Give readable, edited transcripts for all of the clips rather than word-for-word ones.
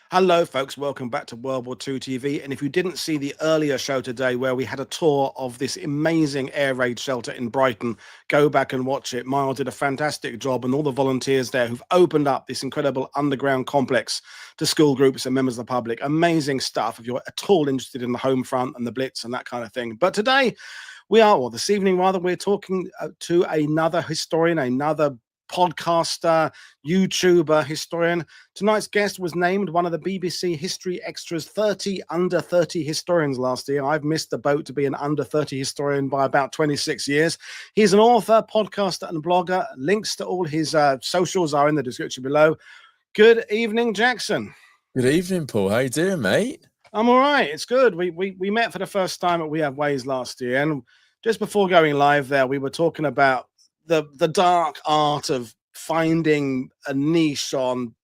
Hello, folks. Welcome back to WW2 TV. And if you didn't see the earlier show today where we had a tour of this amazing air raid shelter in Brighton, go back and watch it. Miles did a fantastic job, and all the volunteers there who've opened up this incredible underground complex to school groups and members of the public. Amazing stuff if you're at all interested in the home front and the Blitz and that kind of thing. But today this evening rather, we're talking to another historian, another podcaster, YouTuber, historian. Tonight's guest was named one of the BBC History Extra's 30 under 30 historians last year. I've missed the boat to be an under 30 historian by about 26 years. He's an author, podcaster, and blogger. Links to all his socials are in the description below. Good evening, Jackson. Good evening, Paul. How you doing, mate? I'm all right. It's good. We met for the first time at We Have Ways last year, and just before going live there, we were talking about the dark art of finding a niche on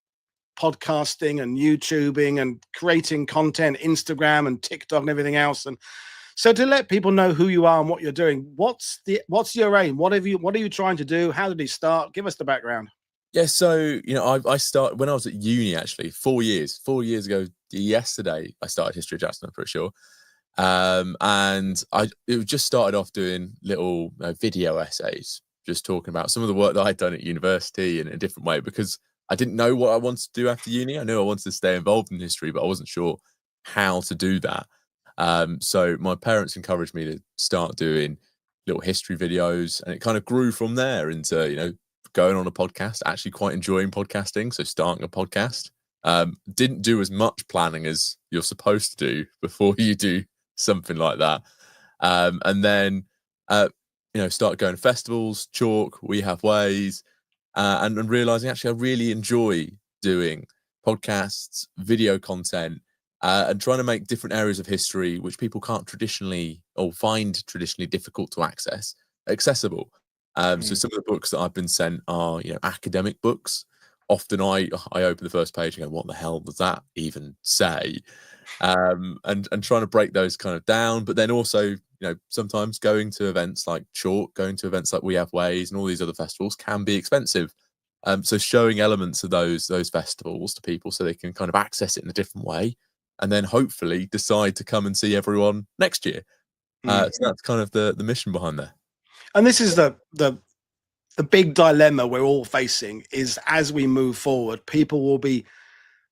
podcasting and YouTubing and creating content, Instagram and TikTok and everything else. And so to let people know who you are and what you're doing, what's your aim? What are you trying to do? How did you start? Give us the background. Yeah, so I started when I was at uni, actually, 4 years ago yesterday. I started History of Jackson, I'm pretty sure. And it just started off doing little video essays, just talking about some of the work that I'd done at university in a different way, because I didn't know what I wanted to do after uni. I knew I wanted to stay involved in history, but I wasn't sure how to do that. So my parents encouraged me to start doing little history videos, and it kind of grew from there into, going on a podcast, actually quite enjoying podcasting. So starting a podcast, didn't do as much planning as you're supposed to do before you do something like that. And then, started going to festivals, Chalk, We Have Ways, and realizing actually I really enjoy doing podcasts, video content, and trying to make different areas of history which people can't traditionally or find traditionally difficult to access accessible. So some of the books that I've been sent are, academic books. Often I open the first page and go, what the hell does that even say? And trying to break those kind of down, but then also, sometimes going to events like Chalk, going to events like We Have Ways and all these other festivals can be expensive. So showing elements of those festivals to people so they can kind of access it in a different way, and then hopefully decide to come and see everyone next year. So that's kind of the mission behind there. And this is the big dilemma we're all facing, is as we move forward, people will be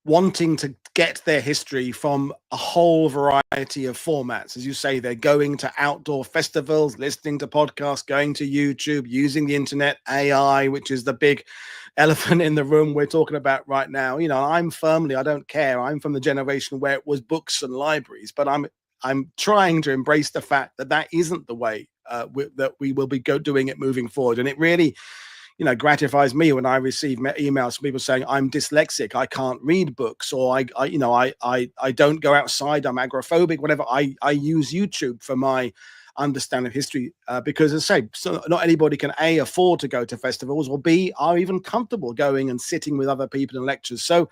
wanting to get their history from a whole variety of formats. As you say, they're going to outdoor festivals, listening to podcasts, going to YouTube, using the internet, AI, which is the big elephant in the room we're talking about right now. I don't care. I'm from the generation where it was books and libraries, but I'm trying to embrace the fact that isn't the way that we will be doing it moving forward. And it really, gratifies me when I receive emails from people saying I'm dyslexic, I can't read books, or I don't go outside, I'm agoraphobic, whatever. I use YouTube for my understanding of history, because, as I say, so not anybody can A, afford to go to festivals, or B, are even comfortable going and sitting with other people in lectures. So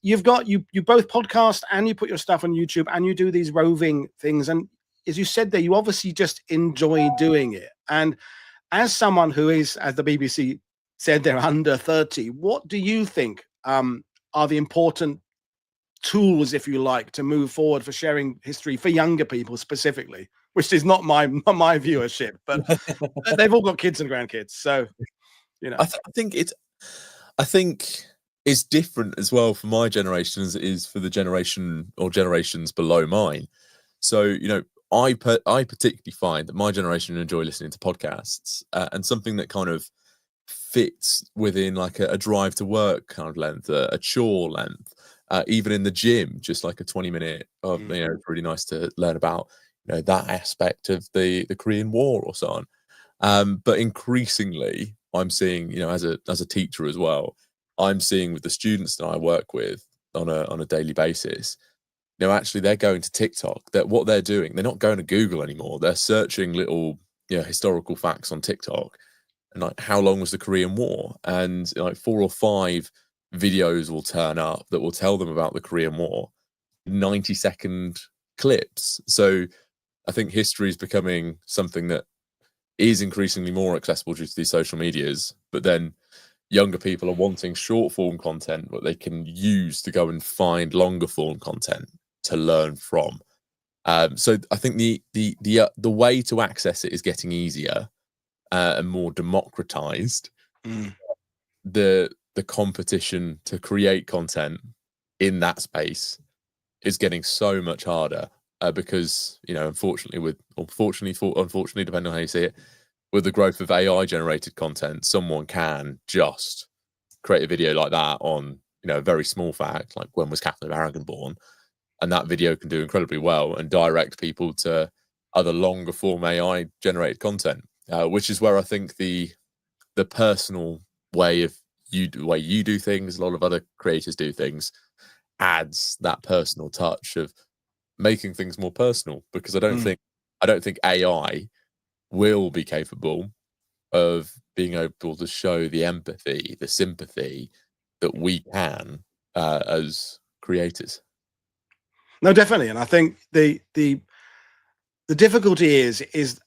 you both podcast and you put your stuff on YouTube and you do these roving things. And as you said there, you obviously just enjoy doing it. And as someone who is, as the BBC said, they're under 30, what do you think are the important tools, if you like, to move forward for sharing history for younger people specifically, which is not my viewership, but they've all got kids and grandkids. So, I think it's different as well for my generation as it is for the generation or generations below mine. So, I particularly find that my generation enjoy listening to podcasts, and something that kind of fits within like a drive to work kind of length, a chore length, even in the gym, just like a 20-minute of, it's really nice to learn about, that aspect of the Korean War or so on. But increasingly I'm seeing, as a teacher as well, I'm seeing with the students that I work with on a daily basis, actually they're going to TikTok. That what they're doing, they're not going to Google anymore. They're searching little, historical facts on TikTok, and like, how long was the Korean War? And like 4 or 5 videos will turn up that will tell them about the Korean War, 90-second clips. So I think history is becoming something that is increasingly more accessible due to these social medias. But then, younger people are wanting short form content that they can use to go and find longer form content to learn from. So I think the way to access it is getting easier and more democratized. The competition to create content in that space is getting so much harder because, you know, unfortunately, depending on how you see it, with the growth of AI generated content, someone can just create a video like that on, you know, a very small fact, like when was Kathleen Aragon born, and that video can do incredibly well and direct people to other longer form AI generated content, which is where I think the personal way you do things, a lot of other creators do things, adds that personal touch of making things more personal. Because I don't think AI will be capable of being able to show the empathy, the sympathy that we can as creators. No, definitely. And I think the difficulty is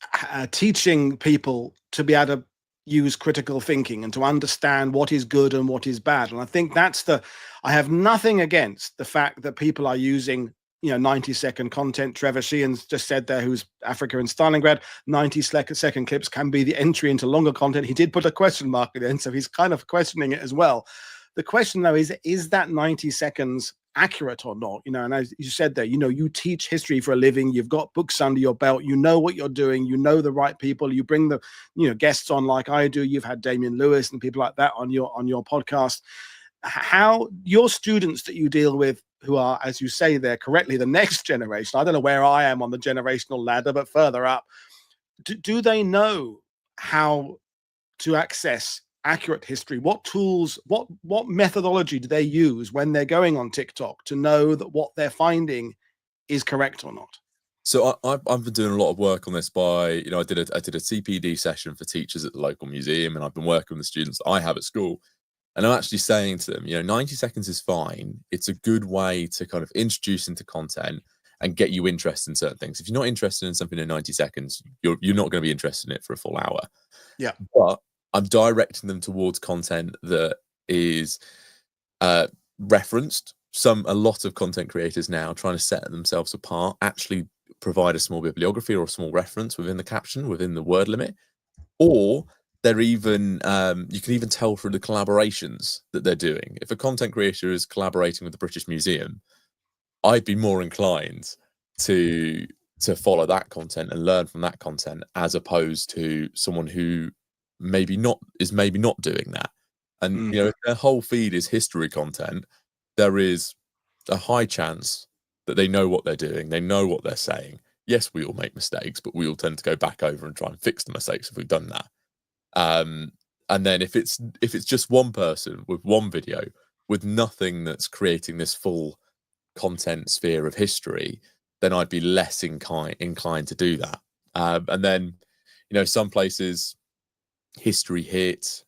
teaching people to be able to use critical thinking and to understand what is good and what is bad. And I think I have nothing against the fact that people are using, you know, 90-second content. Trevor Sheehan's just said there, who's Africa and Stalingrad, 90-second clips can be the entry into longer content. He did put a question mark at the end, so he's kind of questioning it as well. The question, though, is that 90 seconds accurate or not? You know, and as you said there, you know, you teach history for a living, you've got books under your belt, you know what you're doing, you know the right people, you bring the, you know, guests on like I do, you've had Damian Lewis and people like that on your podcast. How your students that you deal with, who are, as you say there correctly, the next generation, I don't know where I am on the generational ladder, but further up, do they know how to access accurate history? What tools, what methodology do they use when they're going on TikTok to know that what they're finding is correct or not? So I've been doing a lot of work on this by, you know, I did a TPD session for teachers at the local museum, and I've been working with the students I have at school. And I'm actually saying to them, you know, 90 seconds is fine. It's a good way to kind of introduce into content and get you interested in certain things. If you're not interested in something in 90 seconds, you're not going to be interested in it for a full hour. Yeah. But I'm directing them towards content that is referenced. A lot of content creators now trying to set themselves apart actually provide a small bibliography or a small reference within the caption, within the word limit, or they're even you can even tell through the collaborations that they're doing. If a content creator is collaborating with the British Museum, I'd be more inclined to follow that content and learn from that content, as opposed to someone who maybe not doing that. And you know, if their whole feed is history content, there is a high chance that they know what they're doing, they know what they're saying. Yes, we all make mistakes, but we all tend to go back over and try and fix the mistakes if we've done that. And then if it's just one person with one video with nothing that's creating this full content sphere of history, then I'd be less inclined to do that. And then, you know, some places, History Hit,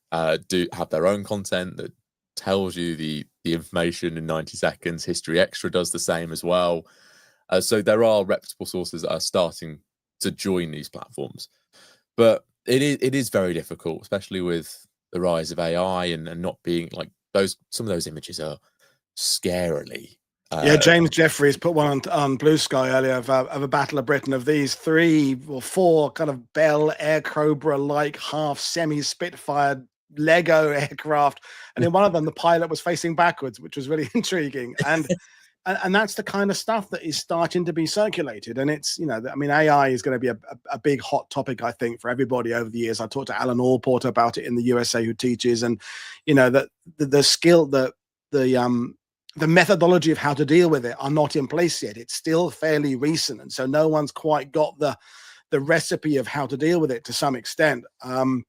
do have their own content that tells you the information in 90 seconds. History Extra does the same as well. So there are reputable sources that are starting to join these platforms, but it is very difficult, especially with the rise of AI and not being like those. Some of those images are scarily. Yeah, James Jeffries put one on Blue Sky earlier of a Battle of Britain of these 3 or 4 kind of Bell Air Cobra like half semi Spitfire Lego aircraft, and in one of them the pilot was facing backwards, which was really intriguing. And that's the kind of stuff that is starting to be circulated. And it's, you know, I mean, AI is going to be a big hot topic, I think, for everybody over the years. I talked to Alan Allport about it in the USA, who teaches, and, you know, that the skill, the methodology of how to deal with it are not in place yet. It's still fairly recent. And so no one's quite got the recipe of how to deal with it to some extent. And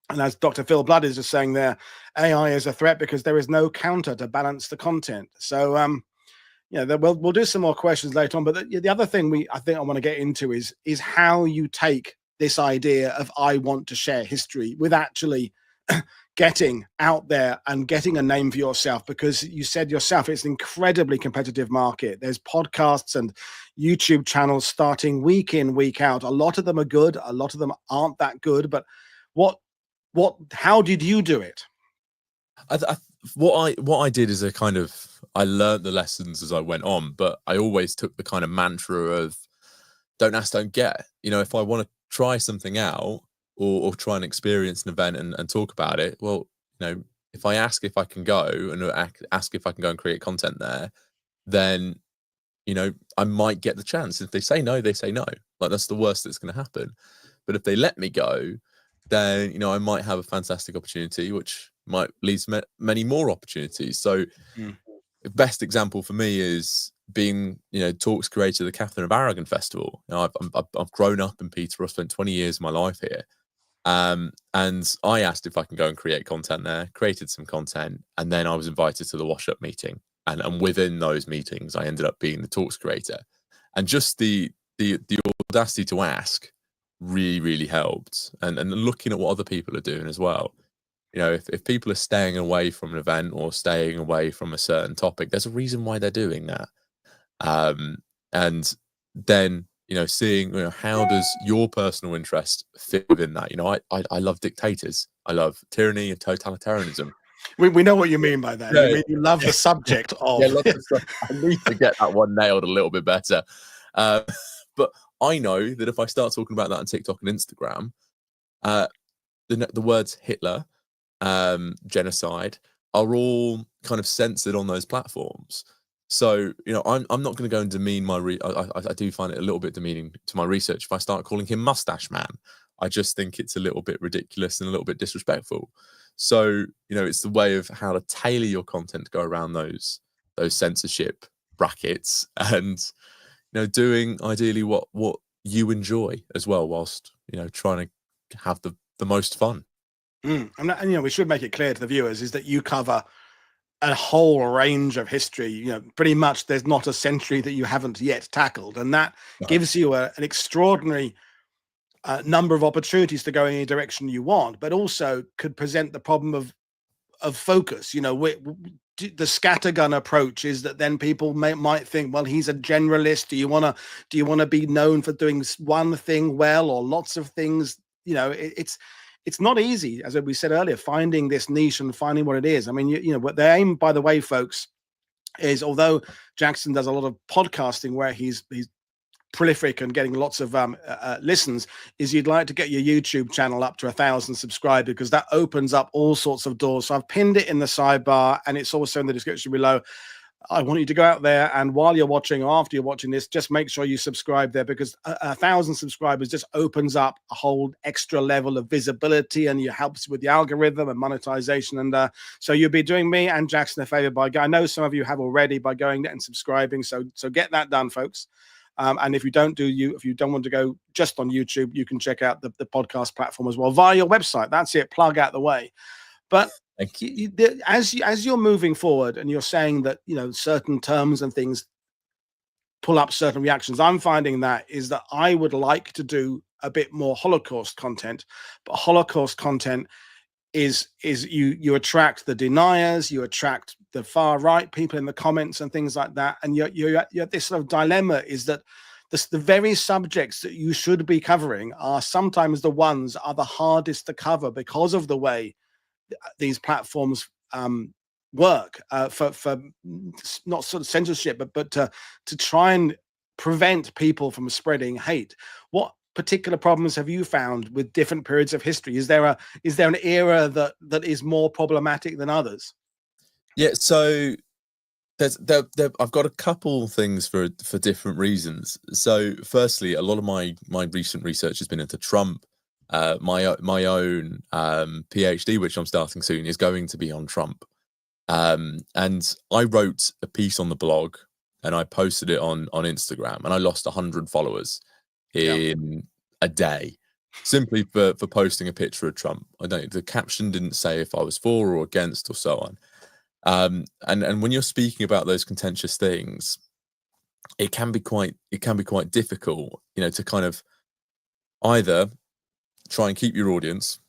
as Dr. Phil Blood is just saying there, AI is a threat because there is no counter to balance the content. So, yeah, we'll do some more questions later on. But the other thing I think I want to get into is how you take this idea of I want to share history with actually getting out there and getting a name for yourself, because you said yourself it's an incredibly competitive market. There's podcasts and YouTube channels starting week in, week out. A lot of them are good, a lot of them aren't that good. But how did you do it? What I did is I learned the lessons as I went on, but I always took the kind of mantra of don't ask, don't get. You know, if I want to try something out or try and experience an event and talk about it, well, you know, if I ask if I can go and ask if I can go and create content there, then, you know, I might get the chance. If they say no, they say no. Like, that's the worst that's going to happen. But if they let me go, then, you know, I might have a fantastic opportunity, which might lead to many more opportunities. So the best example for me is being, you know, talks creator of the Catherine of Aragon Festival. You know, I've grown up in Peterborough, spent 20 years of my life here. And I asked if I can go and create content there, created some content, and then I was invited to the wash-up meeting. And within those meetings, I ended up being the talks creator. And just the audacity to ask really, really helped. And looking at what other people are doing as well. You know, if people are staying away from an event or staying away from a certain topic, there's a reason why they're doing that. And then, you know, seeing, you know, how does your personal interest fit within that? You know, I love dictators. I love tyranny and totalitarianism. We know what you mean by that. Yeah, you mean you love the subject of. Yeah, love the stuff. I need to get that one nailed a little bit better. But I know that if I start talking about that on TikTok and Instagram, the words Hitler, genocide are all kind of censored on those platforms. So, you know, I'm not going to go and demean my I do find it a little bit demeaning to my research if I start calling him Mustache Man. I just think it's a little bit ridiculous and a little bit disrespectful. So, you know, it's the way of how to tailor your content to go around those censorship brackets, and, you know, doing ideally what you enjoy as well, whilst, you know, trying to have the most fun. And you know, we should make it clear to the viewers is that you cover a whole range of history. You know, pretty much there's not a century that you haven't yet tackled, and that gives you an extraordinary number of opportunities to go in any direction you want, but also could present the problem of focus. You know, the scattergun approach is that then people might think, well, he's a generalist. Do you want to be known for doing one thing well or lots of things? You know, it's not easy, as we said earlier, finding this niche and finding what it is. I mean, you know, what the aim, by the way, folks, is, although Jackson does a lot of podcasting where he's prolific and getting lots of listens, is you'd like to get your YouTube channel up to 1,000 subscribers, because that opens up all sorts of doors. So I've pinned it in the sidebar, and it's also in the description below. I want you to go out there, and while you're watching or after you're watching this, just make sure you subscribe there, because 1,000 subscribers just opens up a whole extra level of visibility, and it helps with the algorithm and monetization. And so you'll be doing me and Jackson a favor by going. I know some of you have already, by going and subscribing. So get that done, folks. And if you don't want to go just on YouTube, you can check out the podcast platform as well via your website. That's it. Plug out the way. But as you're moving forward and you're saying that, you know, certain terms and things pull up certain reactions, I'm finding that I would like to do a bit more Holocaust content, but Holocaust content is you attract the deniers, you attract the far right people in the comments and things like that, and you're this sort of dilemma is that the very subjects that you should be covering are sometimes the ones are the hardest to cover because of the way these platforms work for not sort of censorship, but to try and prevent people from spreading hate. What particular problems have you found with different periods of history? Is there an era that is more problematic than others? Yeah, so I've got a couple things for different reasons. So firstly, a lot of my recent research has been into Trump. My own PhD, which I'm starting soon, is going to be on Trump. And I wrote a piece on the blog and I posted it on Instagram, and I lost 100 followers in a day, simply for posting a picture of Trump. The caption didn't say if I was for or against or so on. And when you're speaking about those contentious things, it can be quite difficult, you know, to kind of either try and keep your audience,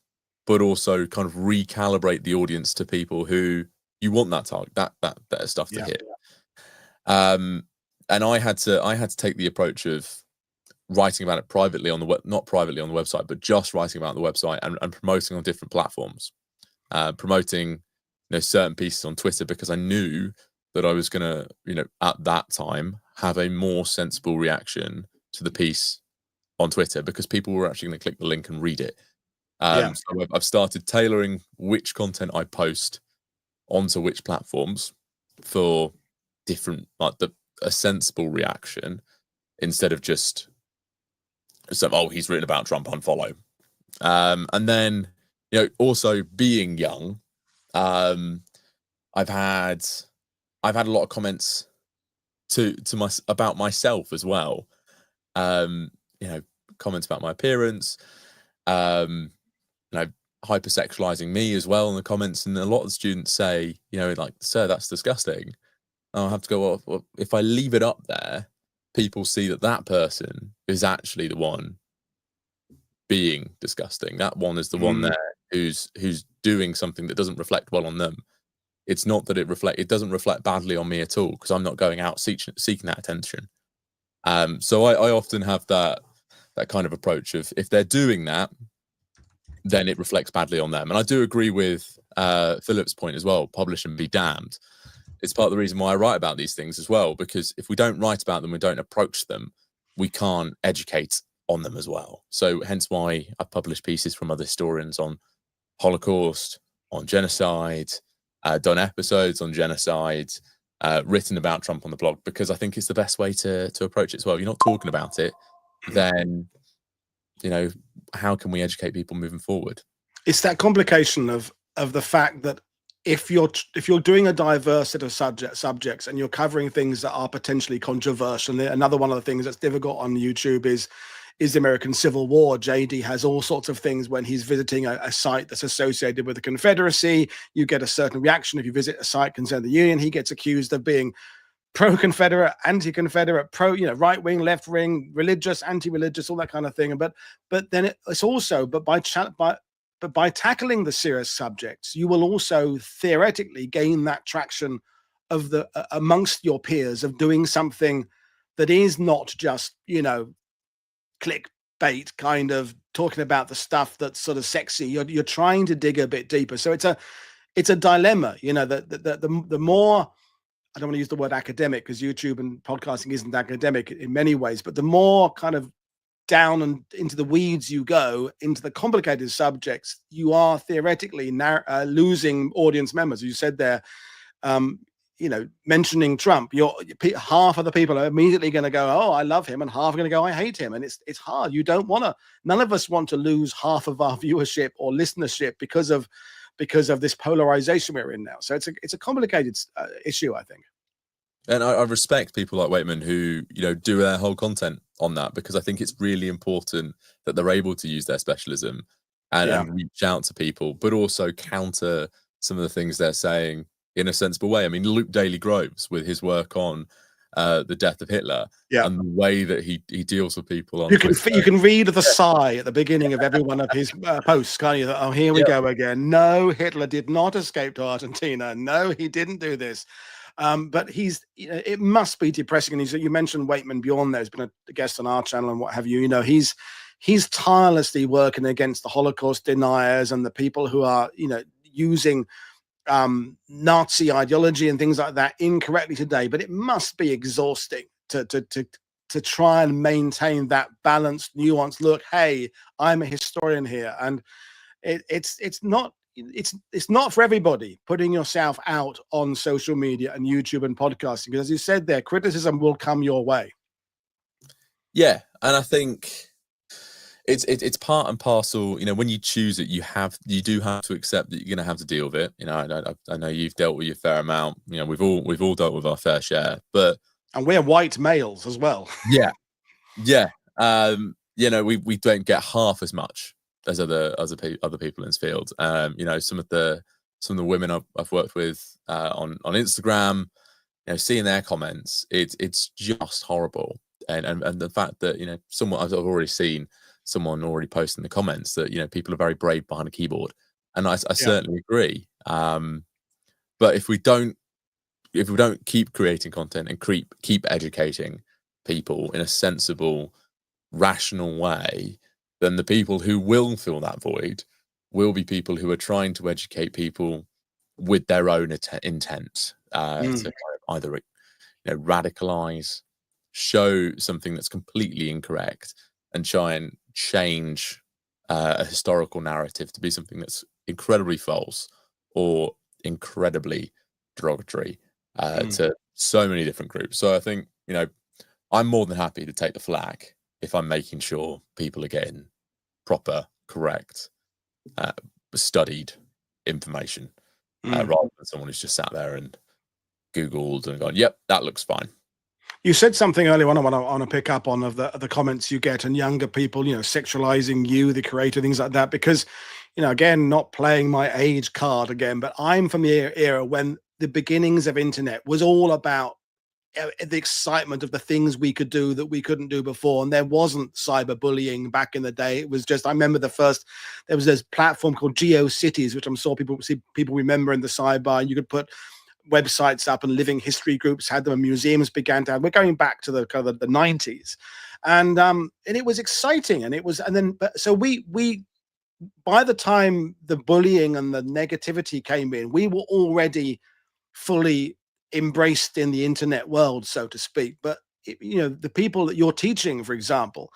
but also kind of recalibrate the audience to people who you want that target, that stuff to hit. And I had to take the approach of writing about it privately on the not privately on the website, but just writing about it on the website and promoting on different platforms, promoting certain pieces on Twitter because I knew that I was going to, at that time, have a more sensible reaction to the piece on Twitter because people were actually going to click the link and read it. So I've started tailoring which content I post onto which platforms for different, like a sensible reaction instead of just he's written about Trump, unfollow. And then, also being young, I've had a lot of comments about myself as well. Comments about my appearance, hypersexualizing me as well in the comments, and a lot of the students say, like, sir, that's disgusting. I'll have to go, well, if I leave it up there, people see that person is actually the one being disgusting. That one is the one there who's doing something that doesn't reflect well on them. It's not that it doesn't reflect badly on me at all because I'm not going out seeking that attention. So I often have that kind of approach of if they're doing that, then it reflects badly on them. And I do agree with Philip's point as well, publish and be damned. It's part of the reason why I write about these things as well, because if we don't write about them, we don't approach them, we can't educate on them as well. So hence why I've published pieces from other historians on Holocaust, on genocide, done episodes on genocide, written about Trump on the blog, because I think it's the best way to approach it as well. If you're not talking about it, then, how can we educate people moving forward? It's that complication of the fact that if you're doing a diverse set of subjects and you're covering things that are potentially controversial, another one of the things that's difficult on YouTube is the American Civil War. JD has all sorts of things when he's visiting a site that's associated with the Confederacy. You get a certain reaction if you visit a site concerning the Union. He gets accused of being pro-Confederate, anti-Confederate, right-wing, left-wing, religious, anti-religious, all that kind of thing. But then it's also, by tackling the serious subjects, you will also theoretically gain that traction of amongst your peers of doing something that is not just, clickbait kind of talking about the stuff that's sort of sexy. You're trying to dig a bit deeper. So it's a dilemma, the more, I don't want to use the word academic because YouTube and podcasting isn't academic in many ways, but the more kind of down and into the weeds you go, into the complicated subjects, you are theoretically losing audience members. You said there, mentioning Trump, half of the people are immediately going to go, oh, I love him, and half are going to go, I hate him. And it's hard. You don't want to, none of us want to lose half of our viewership or listenership because of this polarization we're in now. So it's a complicated issue, I think. And I respect people like Waitman who, do their whole content on that, because I think it's really important that they're able to use their specialism and reach out to people, but also counter some of the things they're saying in a sensible way. I mean, Luke Daly-Groves with his work on the death of Hitler and the way that he deals with people on Twitter. You can read the sigh at the beginning of every one of his posts, can't you? Oh, here we go again. No, Hitler did not escape to Argentina. No, he didn't do this. But it must be depressing. And you mentioned Waitman Bjorn there, who's been a guest on our channel and what have you. He's tirelessly working against the Holocaust deniers and the people who are, using Nazi ideology and things like that incorrectly today. But it must be exhausting to try and maintain that balanced, nuanced look. Hey, I'm a historian here, and it's not for everybody putting yourself out on social media and YouTube and podcasting, because as you said there, criticism will come your way. Yeah, and I think it's part and parcel. When you choose it, you do have to accept that you're going to have to deal with it. I know you've dealt with your fair amount. We've all dealt with our fair share, and we're white males as well. Yeah. We don't get half as much as other people in this field. Some of the women I've worked with on Instagram, seeing their comments, it's just horrible. And the fact that I've already seen someone already post in the comments that people are very brave behind a keyboard, and I certainly agree. But if we don't keep creating content and keep educating people in a sensible, rational way, then the people who will fill that void will be people who are trying to educate people with their own intent to Mm. kind of either radicalize, show something that's completely incorrect, and try and change a historical narrative to be something that's incredibly false or incredibly derogatory to so many different groups. So I think, I'm more than happy to take the flak if I'm making sure people are getting proper, correct, studied information rather than someone who's just sat there and Googled and gone, yep, that looks fine. You said something earlier on I want to pick up on of the comments you get, and younger people, sexualizing you, the creator, things like that, because, again, not playing my age card again, but I'm from the era when the beginnings of internet was all about the excitement of the things we could do that we couldn't do before. And there wasn't cyberbullying back in the day. It was just, I remember there was this platform called GeoCities, which I'm sure people remember in the sidebar. You could put websites up, and living history groups had them, and museums began to have. We're going back to the kind of the 90s, and it was exciting, so we by the time the bullying and the negativity came in, we were already fully embraced in the internet world, so to speak. But the people that you're teaching, for example,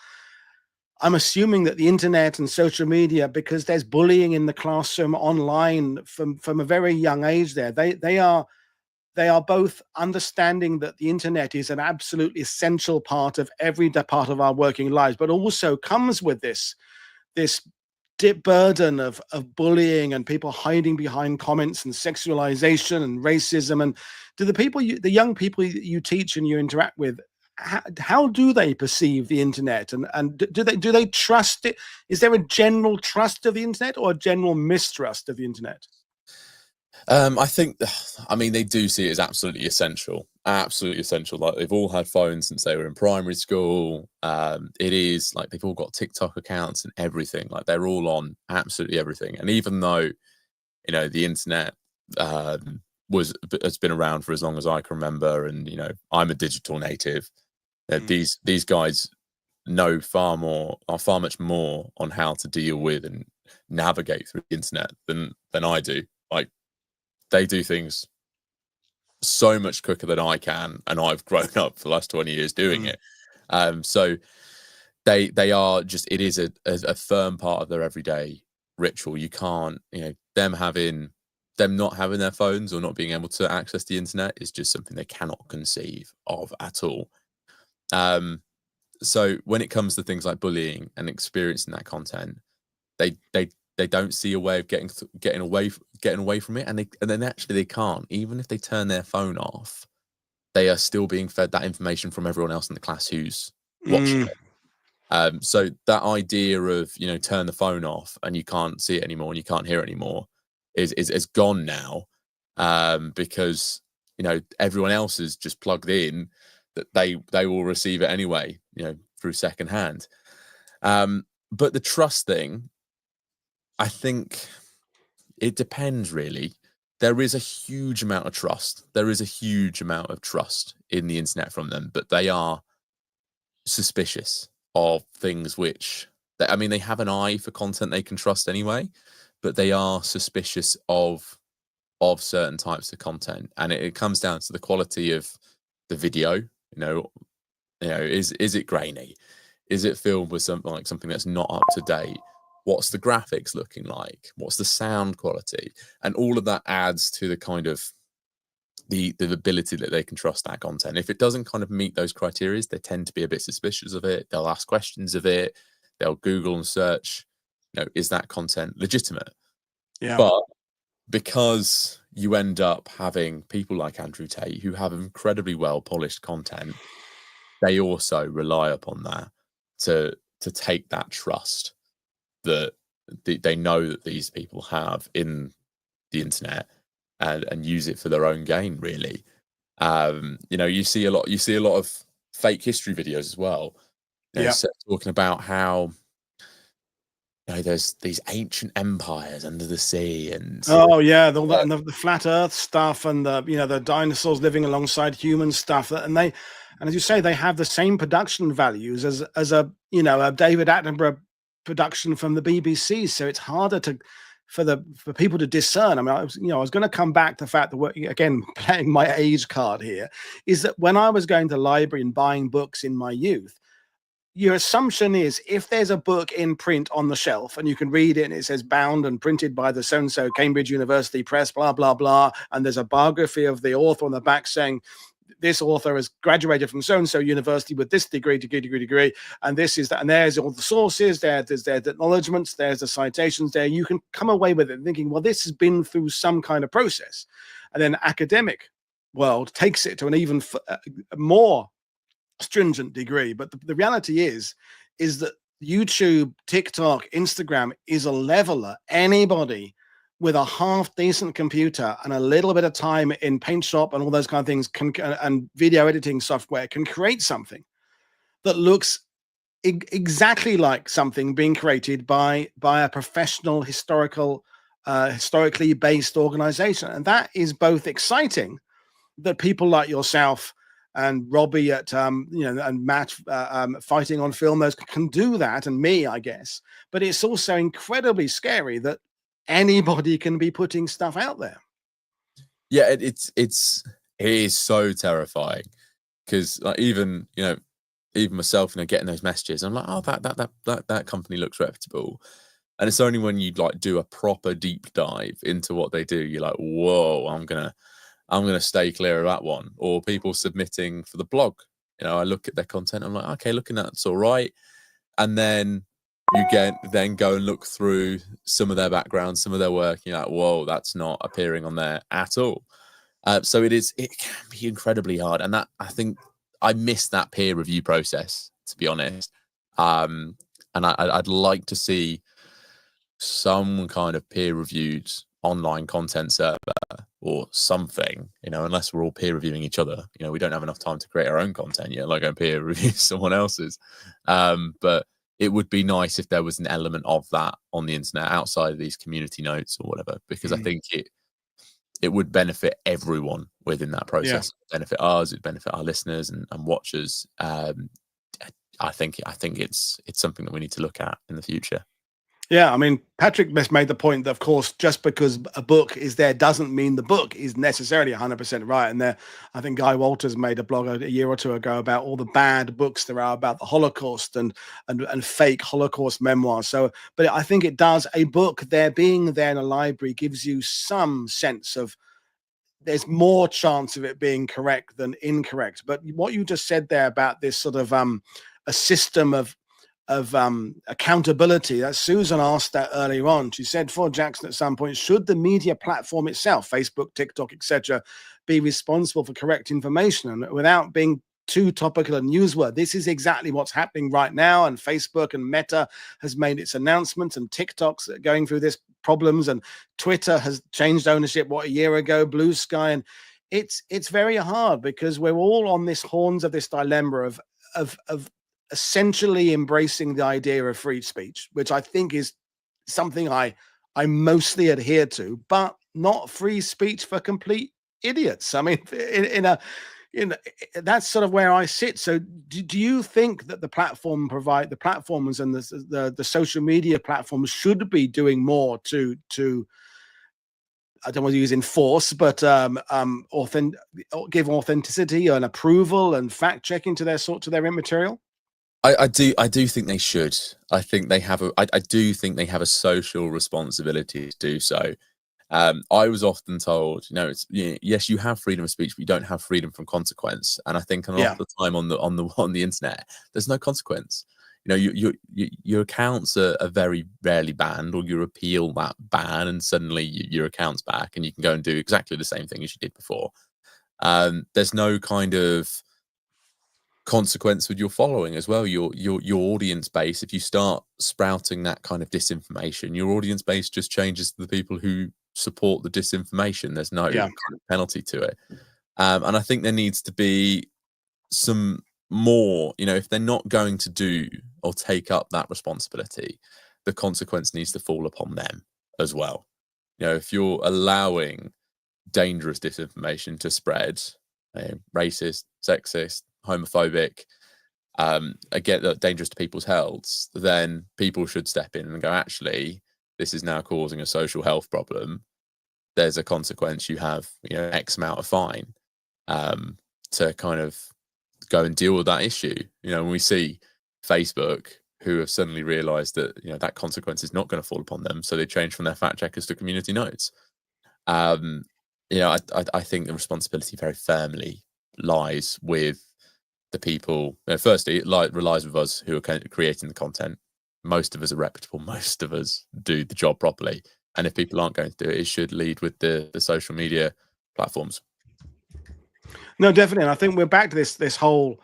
I'm assuming that the internet and social media, because there's bullying in the classroom online from a very young age there, they are both understanding that the internet is an absolutely essential part of every part of our working lives, but also comes with this burden of bullying and people hiding behind comments and sexualization and racism. And do the young people you teach and you interact with, how do they perceive the internet, and do they trust it? Is there a general trust of the internet or a general mistrust of the internet? I think, they do see it as absolutely essential. Like, they've all had phones since they were in primary school. It is like they've all got TikTok accounts and everything. Like, they're all on absolutely everything. And even though, the internet has been around for as long as I can remember, and I'm a digital native, these guys know far much more on how to deal with and navigate through the internet than I do. Like, they do things so much quicker than I can, and I've grown up for the last 20 years doing it. So they are just, it is a firm part of their everyday ritual. You can't, them not having their phones or not being able to access the internet is just something they cannot conceive of at all. So when it comes to things like bullying and experiencing that content, they don't see a way of getting away from it, and then actually they can't. Even if they turn their phone off, they are still being fed that information from everyone else in the class who's watching it. So that idea of turn the phone off and you can't see it anymore and you can't hear it anymore is gone now, because everyone else is just plugged in that they will receive it anyway, through secondhand. But the trust thing, I think it depends, really. There is a huge amount of trust. There is a huge amount of trust in the internet from them, but they are suspicious of things which, they have an eye for content they can trust anyway, but they are suspicious of certain types of content. And it comes down to the quality of the video. Is it grainy? Is it filmed with something that's not up to date? What's the graphics looking like? What's the sound quality? And all of that adds to the kind of the ability that they can trust that content. If it doesn't kind of meet those criteria, they tend to be a bit suspicious of it. They'll ask questions of it. They'll Google and search, is that content legitimate? Yeah. But because you end up having people like Andrew Tate who have incredibly well polished content, they also rely upon that to take that trust that they know that these people have in the internet and use it for their own gain, really. You see a lot of fake history videos as well. Talking about how there's these ancient empires under the sea, and all that, and the flat Earth stuff, and the dinosaurs living alongside human stuff, and as you say, they have the same production values as a David Attenborough production from the BBC. So it's harder to for people to discern. I mean, I was going to come back to the fact that, again, playing my age card here, is that when I was going to the library and buying books in my youth, your assumption is if there's a book in print on the shelf and you can read it and it says bound and printed by the so-and-so Cambridge University Press, blah, blah, blah, and there's a biography of the author on the back saying, this author has graduated from so-and-so university with this degree, and this is that, and there's all the sources, there's their acknowledgements, there's the citations there. You can come away with it thinking, well, this has been through some kind of process. And then academic world takes it to an even more stringent degree. But the reality is that YouTube, TikTok, Instagram is a leveler. Anybody with a half decent computer and a little bit of time in Paint Shop and all those kind of things and video editing software can create something that looks exactly like something being created by a professional historically based organization. And that is both exciting that people like yourself and Robbie at and Matt fighting on film, those can do that, and me, I guess. But it's also incredibly scary that anybody can be putting stuff out there. Yeah, it is so terrifying, because like, even myself, getting those messages, I'm like, oh, that company looks reputable, and it's only when you like do a proper deep dive into what they do, you're like, whoa, I'm gonna stay clear of that one. Or people submitting for the blog, I look at their content, I'm like, okay, looking at it's all right, and then you then go and look through some of their background, some of their work, you're like, whoa, that's not appearing on there at all. So it can be incredibly hard, and that, I think I miss that peer review process, to be honest. And I'd like to see some kind of peer reviewed online content server or something, unless we're all peer reviewing each other. We don't have enough time to create our own content yet, like go peer review someone else's. But it would be nice if there was an element of that on the internet outside of these community notes or whatever, because I think it would benefit everyone within that process. Yeah. Benefit us, it'd benefit our listeners and watchers. I think it's something that we need to look at in the future. Yeah, I mean, Patrick made the point that, of course, just because a book is there doesn't mean the book is necessarily 100% right. And I think Guy Walters made a blog a year or two ago about all the bad books there are about the Holocaust and fake Holocaust memoirs. So, but I think it does, a book being there in a library gives you some sense of there's more chance of it being correct than incorrect. But what you just said there about this sort of a system of accountability, that Susan asked that earlier on. She said for Jackson at some point, should the media platform itself, Facebook, TikTok, etc., be responsible for correct information? And without being too topical and newsworthy, this is exactly what's happening right now. And Facebook and Meta has made its announcements, and TikTok's going through this problems, and Twitter has changed ownership a year ago, Blue Sky, and it's very hard because we're all on this horns of this dilemma of essentially embracing the idea of free speech, which I think is something I mostly adhere to, but not free speech for complete idiots. I mean, that's sort of where I sit. So do you think that the platforms and the social media platforms should be doing more to I don't want to use enforce, but give authenticity and approval and fact checking to their material? I do think they should. I think they have I do think they have a social responsibility to do so. I was often told, yes, you have freedom of speech, but you don't have freedom from consequence. And I think a lot of the time on the internet, there's no consequence. Your accounts are very rarely banned, or you appeal that ban, and suddenly your account's back, and you can go and do exactly the same thing as you did before. There's no kind of consequence with your following as well. Your audience base, if you start sprouting that kind of disinformation, your audience base just changes to the people who support the disinformation. There's no kind of penalty to it. And I think there needs to be some more, if they're not going to do or take up that responsibility, the consequence needs to fall upon them as well. If you're allowing dangerous disinformation to spread, racist, sexist, homophobic, again, dangerous to people's healths, then people should step in and go, actually, this is now causing a social health problem, there's a consequence. You have, you know, X amount of fine to kind of go and deal with that issue. You know, when we see Facebook who have suddenly realized that, you know, that consequence is not going to fall upon them, so they change from their fact checkers to community notes. You know, I think the responsibility very firmly lies with the people. You know, firstly, it relies with us who are creating the content. Most of us are reputable. Most of us do the job properly. And if people aren't going to do it, it should lead with the social media platforms. No, definitely. And I think we're back to this whole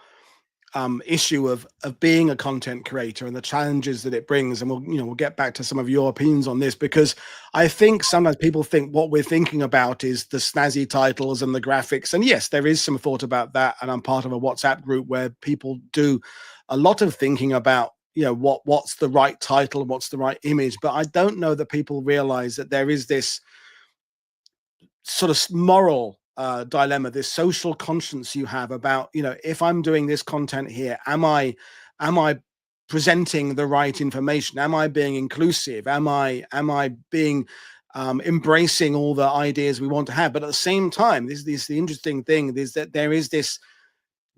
issue of being a content creator and the challenges that it brings. And we'll get back to some of your opinions on this, because I think sometimes people think what we're thinking about is the snazzy titles and the graphics. And yes, there is some thought about that. And I'm part of a WhatsApp group where people do a lot of thinking about, you know, what's the right title, what's the right image. But I don't know that people realize that there is this sort of moral dilemma, this social conscience you have about, you know, if I'm doing this content here, am I presenting the right information? Am I being inclusive? Am I being embracing all the ideas we want to have? But at the same time, this the interesting thing is that there is this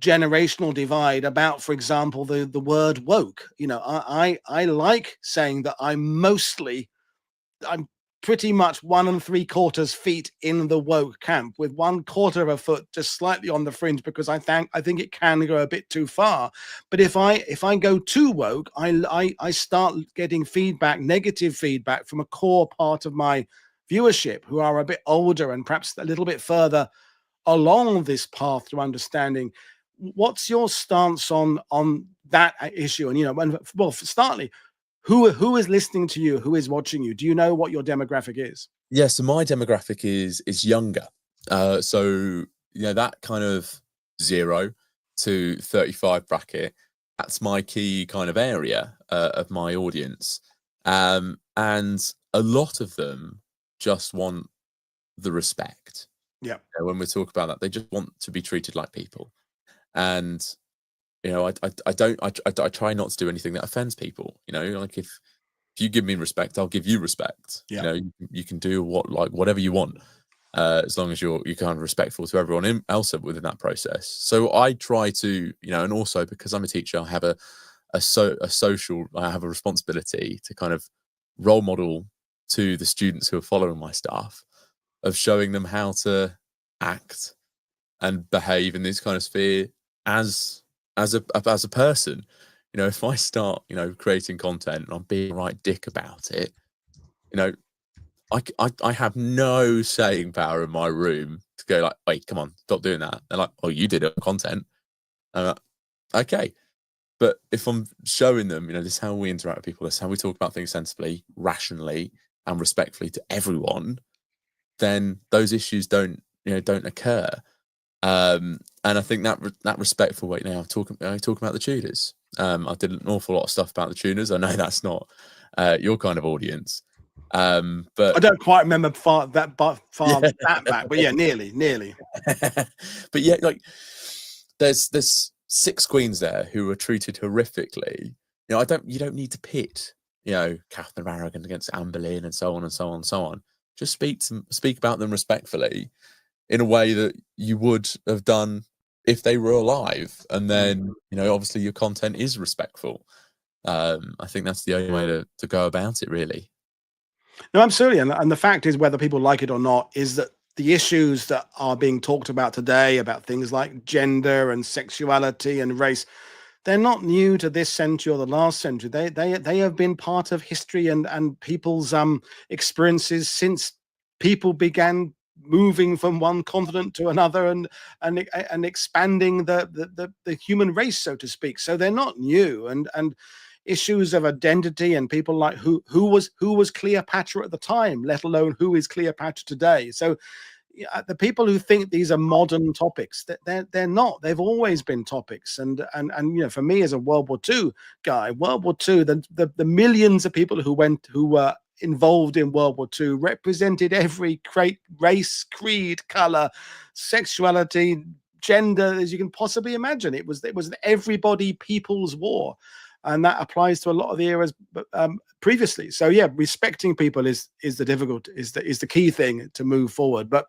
generational divide about, for example, the word woke. You know, I like saying that I'm pretty much 1 3/4 feet in the woke camp, with 1/4 of a foot just slightly on the fringe, because I think it can go a bit too far. But if I go too woke, I start getting feedback, negative feedback, from a core part of my viewership who are a bit older and perhaps a little bit further along this path to understanding. What's your stance on that issue? And, you know, well, startly, who is listening to you? Who is watching you? Do you know what your demographic is? Yeah, so my demographic is younger. So, you know, that kind of 0 to 35 bracket, that's my key kind of area of my audience. And a lot of them just want the respect. Yeah. You know, when we talk about that, they just want to be treated like people. And, you know, I try not to do anything that offends people. You know, like if you give me respect, I'll give you respect. Yeah. You know, you can do whatever you want, as long as you're kind of respectful to everyone else within that process. So I try to, you know, and also because I'm a teacher, I have I have a responsibility to kind of role model to the students who are following my stuff, of showing them how to act and behave in this kind of sphere as a person. You know, if I start, you know, creating content and I'm being a right dick about it, you know, I have no saying power in my room to go like, wait, come on, stop doing that. They're like, oh, you did it on content. I'm like, okay. But if I'm showing them, you know, this is how we interact with people, this is how we talk about things sensibly, rationally, and respectfully to everyone, then those issues don't occur. And I think that respectful way. Now, talking about the Tudors. I did an awful lot of stuff about the Tudors. I know that's not your kind of audience, but I don't quite remember that yeah. that back, but yeah, nearly. But yeah, like there's 6 queens there who were treated horrifically. You know, you don't need to pit, you know, Catherine of Aragon against Anne Boleyn and so on and so on and so on. Just speak about them respectfully, in a way that you would have done if they were alive. And then, you know, obviously your content is respectful. I think that's the only way to go about it, really. No, absolutely. And the fact is, whether people like it or not, is that the issues that are being talked about today, about things like gender and sexuality and race, they're not new to this century or the last century. They have been part of history and people's experiences since people began moving from one continent to another and expanding the human race, so to speak. So they're not new. And issues of identity and people like who was Cleopatra at the time, let alone who is Cleopatra today. So the people who think these are modern topics, they're not. They've always been topics. And you know, for me as a World War II guy, World War II, the millions of people who were involved in World War II represented every race, creed, color, sexuality, gender as you can possibly imagine. It was an everybody people's war. and that applies to a lot of the eras previously. So yeah, respecting people is the key thing to move forward. But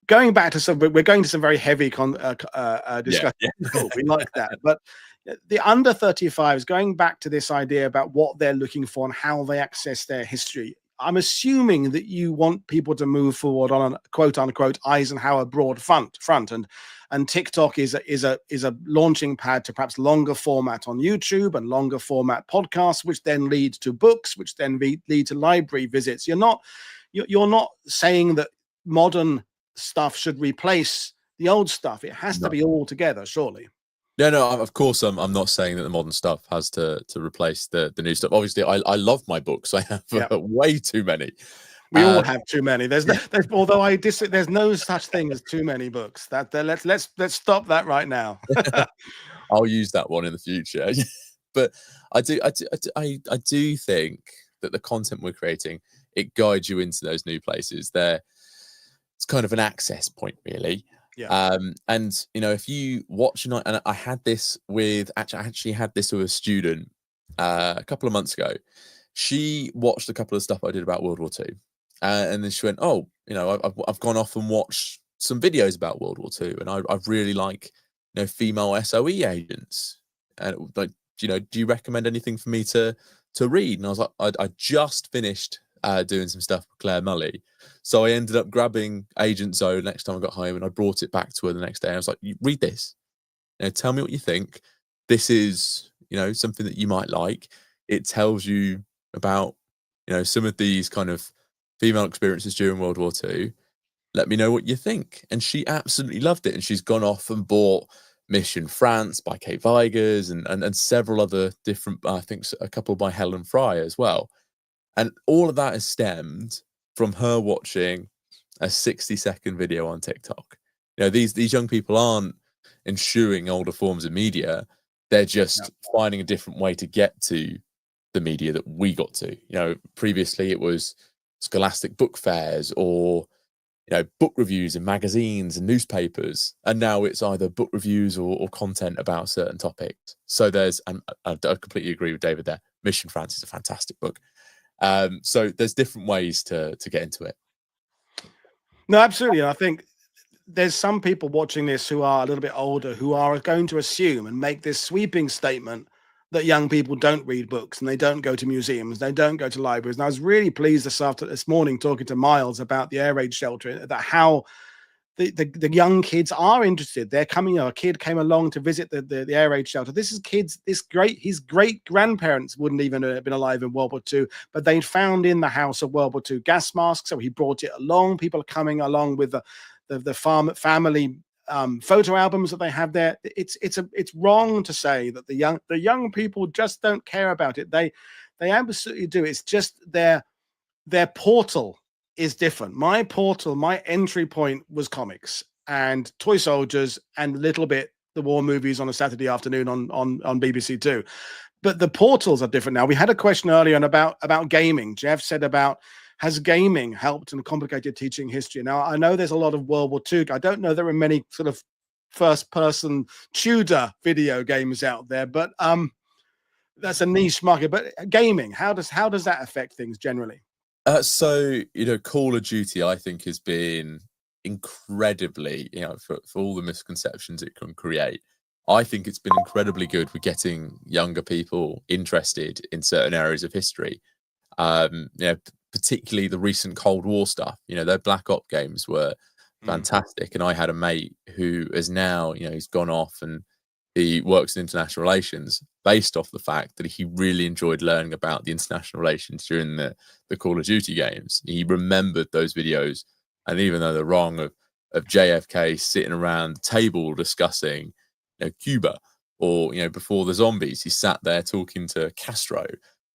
going back to we're going to some very heavy discussion. Yeah. Cool, we like that. But the under 35s, going back to this idea about what they're looking for and how they access their history. I'm assuming that you want people to move forward on a quote unquote Eisenhower broad front, and TikTok is a launching pad to perhaps longer format on YouTube and longer format podcasts, which then lead to books, which then lead to library visits. You're not saying that modern stuff should replace the old stuff. It has to be all together, surely. No, of course, I'm not saying that the modern stuff has to replace the new stuff. Obviously, I love my books. I have way too many. We all have too many. There's although there's no such thing as too many books. Let's stop that right now. I'll use that one in the future. But I do think that the content we're creating, it guides you into those new places. It's kind of an access point, really. Yeah. And if you watch, and I had this with I actually had this with a student a couple of months ago. She watched a couple of stuff I did about World War II, and then she went, "Oh, I've gone off and watched some videos about World War II, and I really like female SOE agents. And like, do you recommend anything for me to read?" And I was like, I just finished doing some stuff with Claire Mully. So I ended up grabbing Agent Zone next time I got home, and I brought it back to her the next day. I was like, read this. Tell me what you think. This is, something that you might like. It tells you about, some of these kind of female experiences during World War II. Let me know what you think. And she absolutely loved it. And she's gone off and bought Mission France by Kate Vigers and several other different, I think a couple by Helen Fry as well. And all of that is stemmed from her watching a 60-second video on TikTok. These young people aren't eschewing older forms of media. They're just finding a different way to get to the media that we got to. Previously it was scholastic book fairs or, book reviews in magazines and newspapers. And now it's either book reviews or content about certain topics. So and I completely agree with David there. Mission France is a fantastic book. So there's different ways to get into it. No, absolutely. I think there's some people watching this who are a little bit older who are going to assume and make this sweeping statement that young people don't read books and they don't go to museums, they don't go to libraries. And I was really pleased this morning talking to Miles about the air raid shelter, that how the young kids are interested. They're coming. A kid came along to visit the air raid shelter. This is kids. His great grandparents wouldn't even have been alive in World War II, but they'd found in the house a World War II gas mask, so he brought it along. People are coming along with the family photo albums that they have there. It's wrong to say that the young people just don't care about it. They absolutely do. It's just their portal is different. My entry point was comics and toy soldiers and a little bit the war movies on a Saturday afternoon on BBC Two. But the portals are different now. We had a question earlier about gaming. Jeff said has gaming helped in complicated teaching history? Now, I know there's a lot of World War II. I don't know there are many sort of first-person Tudor video games out there, but that's a niche market. But gaming, how does that affect things generally? So, Call of Duty, I think, has been incredibly, for all the misconceptions it can create, I think it's been incredibly good with getting younger people interested in certain areas of history. Particularly the recent Cold War stuff. Their Black Ops games were fantastic. And I had a mate who is now, he's gone off and he works in international relations based off the fact that he really enjoyed learning about the international relations during the Call of Duty games. He remembered those videos, and even though they're wrong, of JFK sitting around the table discussing Cuba, or before the zombies, he sat there talking to Castro.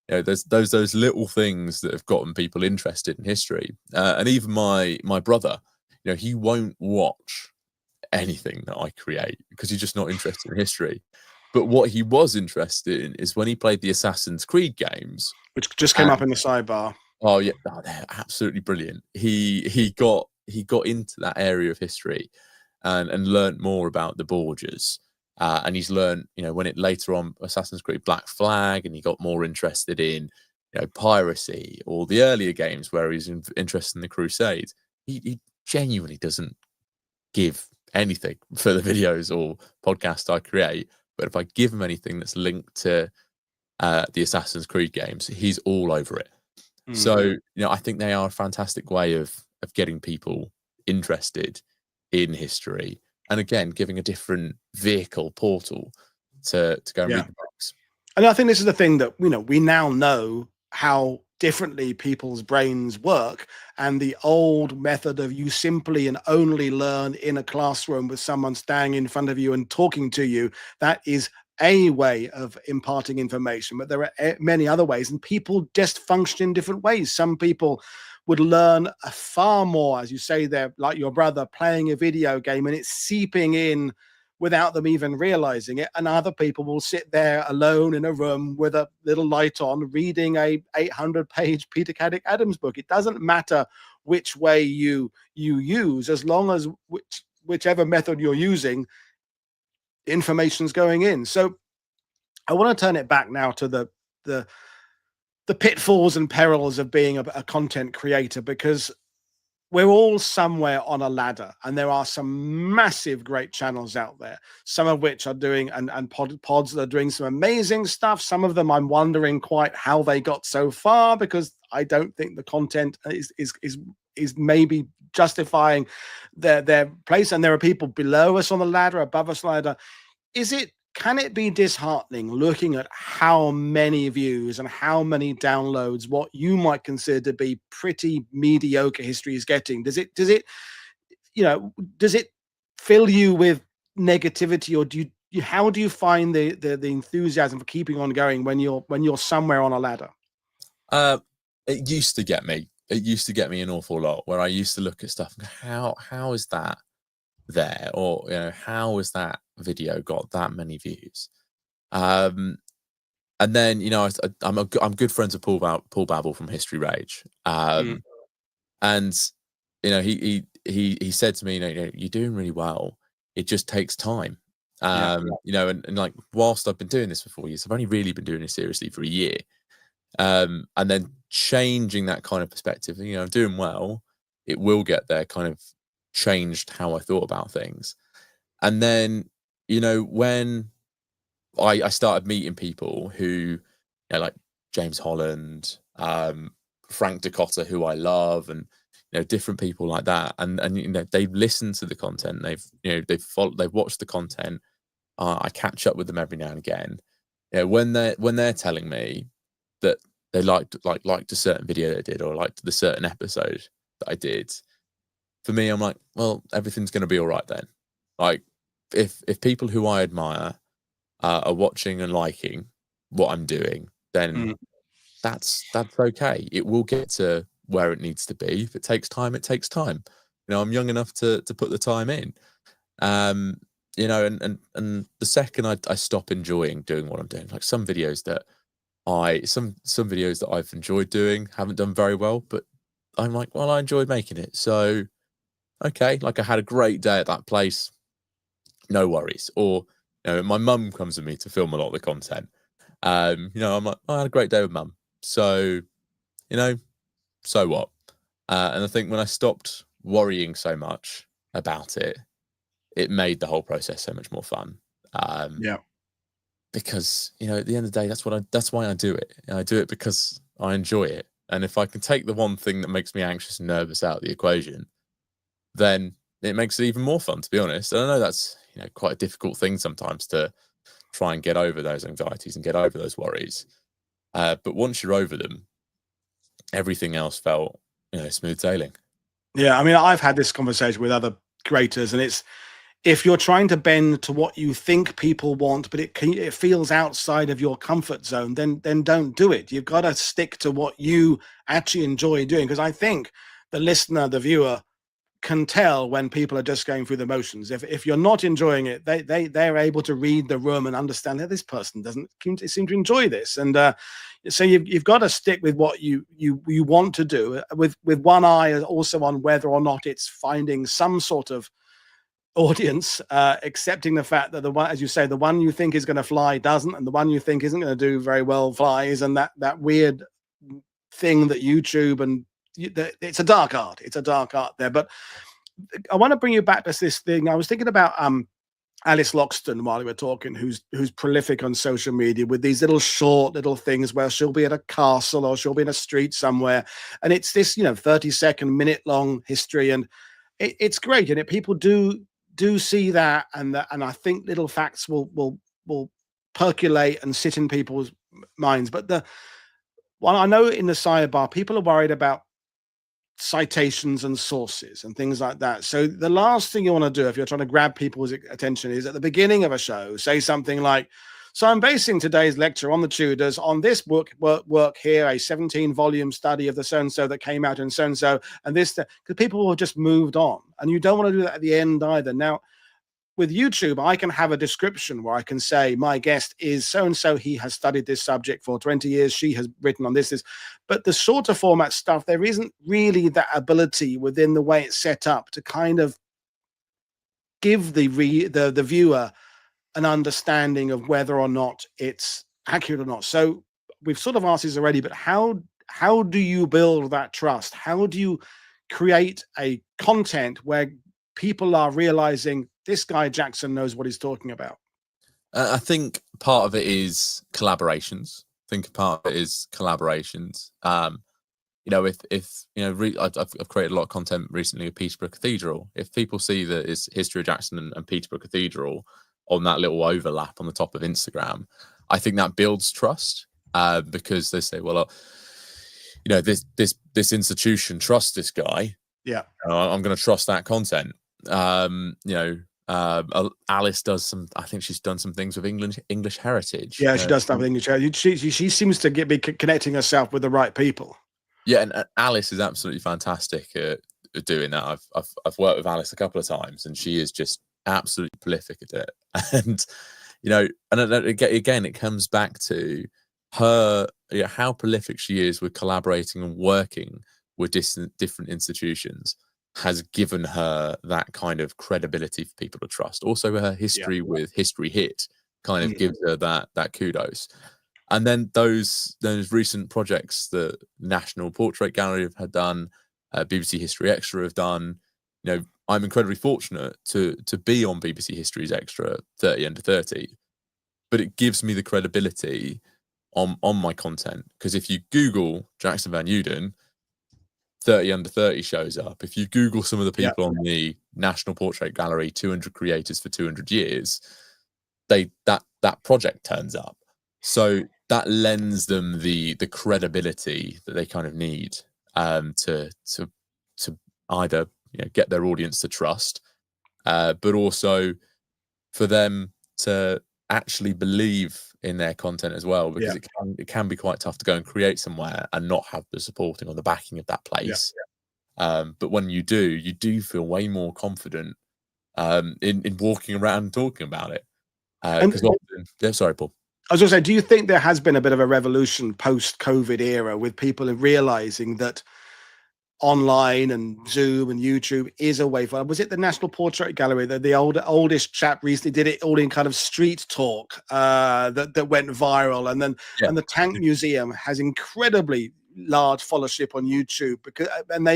There's those little things that have gotten people interested in history. And even my brother, he won't watch anything that I create because he's just not interested in history. But what he was interested in is when he played the Assassin's Creed games, which just came up in the sidebar. Oh yeah, they're absolutely brilliant. He got into that area of history and learnt more about the Borgias And he's learned, when it later on Assassin's Creed Black Flag, and he got more interested in, piracy, or the earlier games where he's interested in the Crusades. He genuinely doesn't give anything for the videos or podcasts I create. But if I give him anything that's linked to the Assassin's Creed games, he's all over it. Mm-hmm. So, I think they are a fantastic way of getting people interested in history. And again, giving a different vehicle, portal to go and read the books. And I think this is the thing that, we now know how differently people's brains work. And the old method of you simply and only learn in a classroom with someone standing in front of you and talking to you, that is a way of imparting information. But there are many other ways, and people just function in different ways. Some people would learn a far more, as you say there, like your brother playing a video game and it's seeping in without them even realizing it. And other people will sit there alone in a room with a little light on, reading a 800-page Peter Caddick Adams book. It doesn't matter which way you use, as long as whichever method you're using, information's going in. So I want to turn it back now to the pitfalls and perils of being a content creator, because we're all somewhere on a ladder, and there are some massive great channels out there, some of which are doing and pods that are doing some amazing stuff. Some of them I'm wondering quite how they got so far, because I don't think the content is maybe justifying their place. And there are people below us on the ladder, above us on the ladder. Can it be disheartening looking at how many views and how many downloads what you might consider to be pretty mediocre history is getting? Does it fill you with negativity, or how do you find the enthusiasm for keeping on going when you're somewhere on a ladder? It used to get me. It used to get me an awful lot, where I used to look at stuff and go, how is that there? Or how has that video got that many views? And then I'm good friends with Paul Babel from History Rage, and he said to me, you're doing really well. It just takes time. And like, whilst I've been doing this for 4 years, I've only really been doing it seriously for a year. And then changing that kind of perspective, I'm doing well, it will get there, kind of changed how I thought about things. And then when I started meeting people who like James Holland, Frank Decotta, who I love, and different people like that, and they've listened to the content, they've watched the content. I catch up with them every now and again. When they're telling me that they liked a certain video they did, or liked the certain episode that I did, for me, I'm like, well, everything's going to be all right then. Like, if people who I admire are watching and liking what I'm doing, then that's okay. It will get to where it needs to be. If it takes time, it takes time. I'm young enough to put the time in. And the second I stop enjoying doing what I'm doing, like some videos that I've enjoyed doing haven't done very well, but I'm like, well, I enjoyed making it, so okay. Like, I had a great day at that place, no worries. Or my mum comes with me to film a lot of the content. I'm like, I had a great day with mum, so so what? And I think when I stopped worrying so much about it, it made the whole process so much more fun. Because at the end of the day, that's why I do it. I do it because I enjoy it. And if I can take the one thing that makes me anxious and nervous out of the equation, then it makes it even more fun, to be honest. And I know that's quite a difficult thing sometimes, to try and get over those anxieties and get over those worries. But once you're over them, everything else felt smooth sailing. Yeah, I mean, I've had this conversation with other creators, and it's, if you're trying to bend to what you think people want, but it feels outside of your comfort zone, then don't do it. You've got to stick to what you actually enjoy doing, because I think the listener, the viewer, can tell when people are just going through the motions. If you're not enjoying it, they're able to read the room and understand that this person doesn't seem to enjoy this. And so you've got to stick with what you want to do, with one eye also on whether or not it's finding some sort of audience accepting the fact that the one, as you say, the one you think is going to fly doesn't, and the one you think isn't going to do very well flies, and that weird thing that YouTube and it's a dark art. It's a dark art there. But I want to bring you back to this thing. I was thinking about Alice Loxton while we were talking, who's prolific on social media with these short little things where she'll be at a castle or she'll be in a street somewhere, and it's this 30-second, minute-long history, and it's great, and people do see that, and I think little facts will percolate and sit in people's minds. But I know in the sidebar, people are worried about citations and sources and things like that. So the last thing you want to do if you're trying to grab people's attention is at the beginning of a show, say something like, so I'm basing today's lecture on the Tudors on this work here, a 17-volume study of the so-and-so that came out in so-and-so, and this, because people have just moved on, and you don't want to do that at the end either. Now, with YouTube, I can have a description where I can say, my guest is so-and-so, he has studied this subject for 20 years, she has written on this. But the shorter format stuff, there isn't really that ability within the way it's set up to kind of give the viewer an understanding of whether or not it's accurate or not. So we've sort of asked this already, but how do you build that trust? How do you create a content where people are realizing this guy Jackson knows what he's talking about? I think part of it is collaborations. If I've created a lot of content recently with Peterborough Cathedral. If people see that it's History of Jackson and Peterborough Cathedral on that little overlap on the top of Instagram, I think that builds trust, because they say, well, this institution trusts this guy. Yeah, I'm going to trust that content. Alice does some. I think she's done some things with English heritage. Yeah, she does stuff with English heritage. She seems to be connecting herself with the right people. Yeah, and Alice is absolutely fantastic at doing that. I've worked with Alice a couple of times, and she is just absolutely prolific at it. And again, it comes back to her, how prolific she is with collaborating and working with different institutions has given her that kind of credibility for people to trust. Also, her history with History Hit kind of gives her that kudos. And then those recent projects that National Portrait Gallery have done, BBC History Extra have done. I'm incredibly fortunate to be on BBC History's Extra 30 under 30, but it gives me the credibility on my content, because if you Google Jackson Van Uden, 30 under 30 shows up. If you Google some of the people on the National Portrait Gallery 200 creators for 200 years, that project turns up. So that lends them the credibility that they kind of need to either get their audience to trust, but also for them to actually believe in their content as well, because it can be quite tough to go and create somewhere and not have the supporting or the backing of that place. But when you do feel way more confident in walking around and talking about it. Sorry, Paul. I was going to say, do you think there has been a bit of a revolution post-COVID era with people realizing that online and Zoom and YouTube is a way for? Was it the National Portrait Gallery, the oldest chap recently did it all in kind of street talk that went viral, and then and the Tank Museum has incredibly large followership on YouTube, and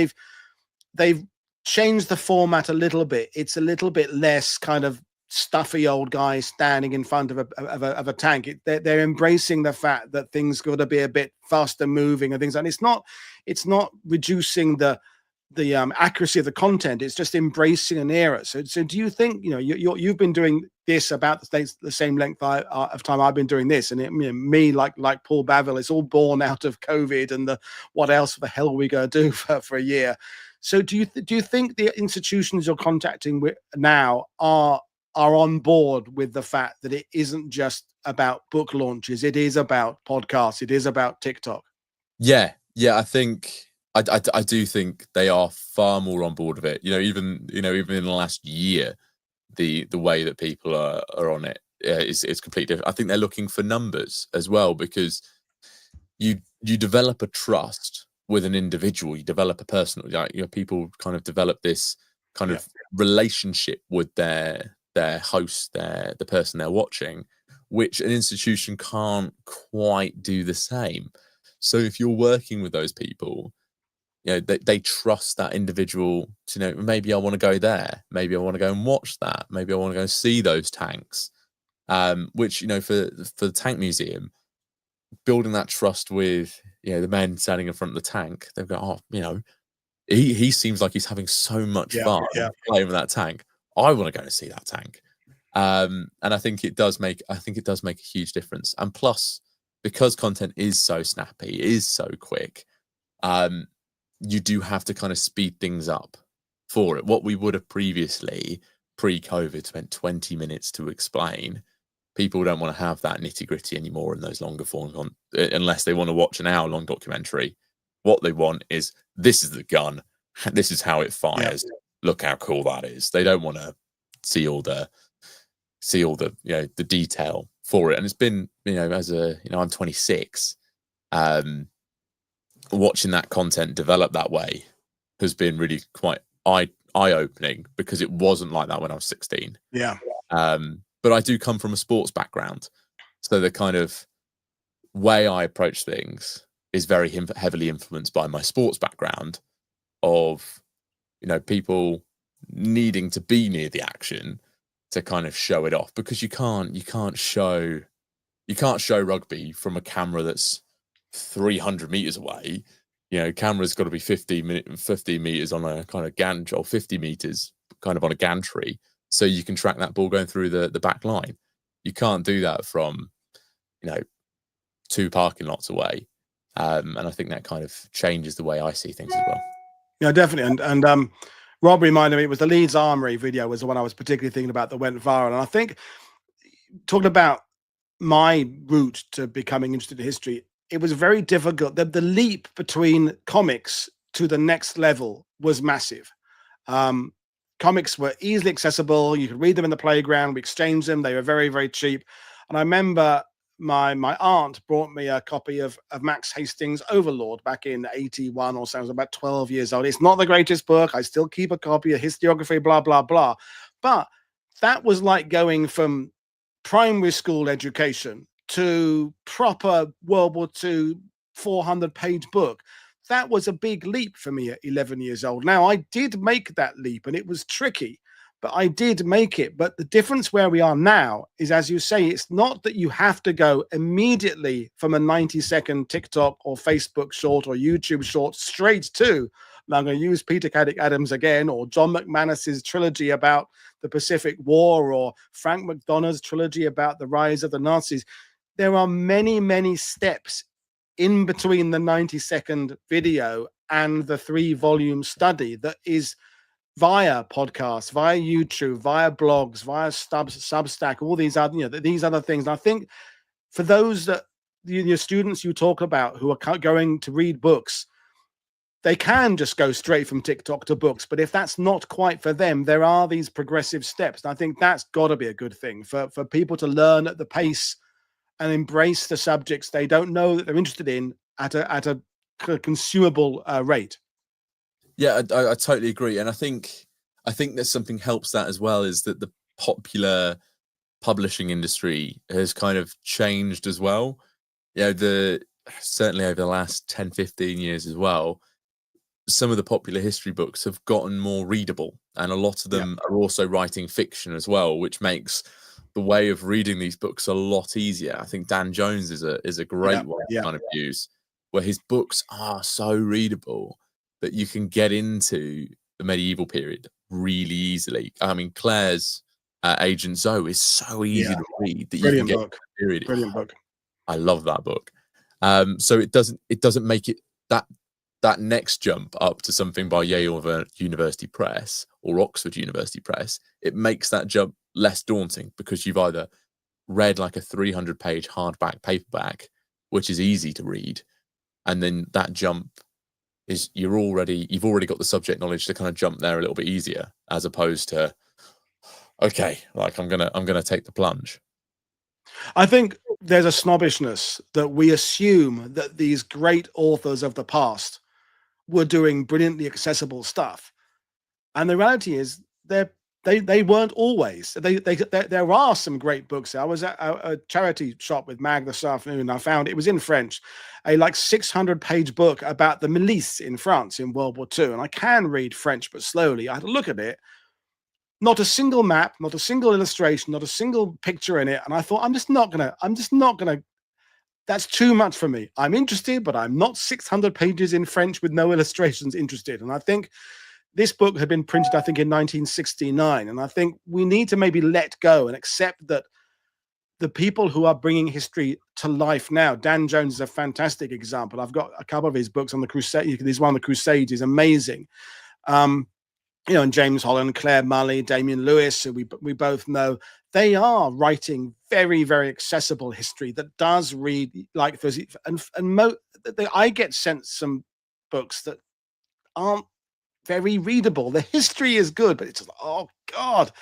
they've changed the format a little bit. It's a little bit less kind of stuffy old guy standing in front of a tank. They're embracing the fact that things got to be a bit faster moving and things, and it's not reducing the accuracy of the content. It's just embracing an era. So do you think you've been doing this about the same length of time I've been doing this, and me like Paul Baville, it's all born out of COVID and what else the hell are we going to do for a year? So do you think the institutions you're contacting with now are on board with the fact that it isn't just about book launches, it is about podcasts, it is about TikTok? Yeah, I think I do think they are far more on board with it. Even in the last year, the way that people are on it is completely different. I think they're looking for numbers as well, because you develop a trust with an individual, you develop a personal, people kind of develop this kind of relationship with their host, the person they're watching, which an institution can't quite do the same. So if you're working with those people, you know, they trust that individual to know, maybe I want to go there, maybe I want to go and watch that, maybe I want to go and see those tanks. Which, you know, for the tank museum, building that trust with, you know, the men standing in front of the tank, they've got, oh, you know, he seems like he's having so much fun playing with that tank. I want to go and see that tank. And I think it does make a huge difference. And plus, because content is so snappy, is so quick, you do have to kind of speed things up for it. What we would have previously, pre-COVID, spent 20 minutes to explain, people don't want to have that nitty-gritty anymore in those longer forms, unless they want to watch an hour-long documentary. What they want is, this is the gun, this is how it fires, look how cool that is. They don't want to see all the you know, the detail for it. And it's been, you know, as a, you know, I'm 26, watching that content develop that way has been really quite eye-opening, because it wasn't like that when I was 16. But I do come from a sports background, so the kind of way I approach things is very heavily influenced by my sports background of, you know, people needing to be near the action to kind of show it off, because you can't show rugby from a camera that's 300 meters away. You know, camera's got to be 50 meters on a kind of gantry, or 50 meters kind of on a gantry, so you can track that ball going through the back line. You can't do that from, you know, 2 parking lots away. And I think that kind of changes the way I see things as well. Yeah, definitely. And Rob reminded me, it was the Leeds Armory video was the one I was particularly thinking about that went viral. And I think, talking about my route to becoming interested in history, it was very difficult. The leap between comics to the next level was massive. Comics were easily accessible. You could read them in the playground. We exchanged them. They were very, very cheap. And I remember my aunt brought me a copy of Max Hastings' Overlord back in 81 or so. I was about 12 years old. It's not the greatest book. I still keep a copy of historiography, blah, blah, blah. But that was like going from primary school education to proper World War II 400-page book. That was a big leap for me at 11 years old. Now, I did make that leap, and it was tricky, but I did make it. But the difference where we are now is, as you say, it's not that you have to go immediately from a 90-second TikTok or Facebook short or YouTube short straight to, and I'm going to use Peter Caddick Adams again, or John McManus's trilogy about the Pacific War, or Frank McDonough's trilogy about the rise of the Nazis. There are many, many steps in between the 90-second video and the 3-volume study that is via podcasts, via YouTube, via blogs, via Substack, all these other, you know, these other things. And I think for those that your students you talk about who are going to read books, they can just go straight from TikTok to books. But if that's not quite for them, there are these progressive steps. And I think that's got to be a good thing for people to learn at the pace and embrace the subjects they don't know that they're interested in at a consumable rate. Yeah, I totally agree. And I think that something helps that as well, is that the popular publishing industry has kind of changed as well. You know, certainly over the last 10, 15 years as well, some of the popular history books have gotten more readable, and a lot of them are also writing fiction as well, which makes the way of reading these books a lot easier. I think Dan Jones is a great one to kind of use, where his books are so readable that you can get into the medieval period really easily. I mean, Claire's Agent Zoe is so easy to read that Brilliant you can book. get period. Brilliant book. I love that book. So it doesn't make it that next jump up to something by Yale University Press or Oxford University Press. It makes that jump less daunting, because you've either read like a 300-page hardback paperback, which is easy to read, and then that jump is you've already got the subject knowledge to kind of jump there a little bit easier, as opposed to, okay, like I'm gonna take the plunge. I think there's a snobbishness that we assume that these great authors of the past were doing brilliantly accessible stuff, and the reality is they weren't always. There are some great books. I was at a charity shop with Mag this afternoon, and I found it was in French, a like 600-page book about the milice in France in World War II. And I can read French, but slowly. I had to look at it. Not a single map, not a single illustration, not a single picture in it. And I thought, I'm just not gonna. That's too much for me. I'm interested, but I'm not 600 pages in French with no illustrations interested. And I think this book had been printed, I think, in 1969. And I think we need to maybe let go and accept that the people who are bringing history to life now, Dan Jones is a fantastic example. I've got a couple of his books on the Crusade. This one, The Crusades, is amazing. You know, and James Holland, Claire Mully, Damian Lewis, who we both know, they are writing very, very accessible history that does read like those. I get sent some books that aren't very readable. The history is good, but it's just, oh God.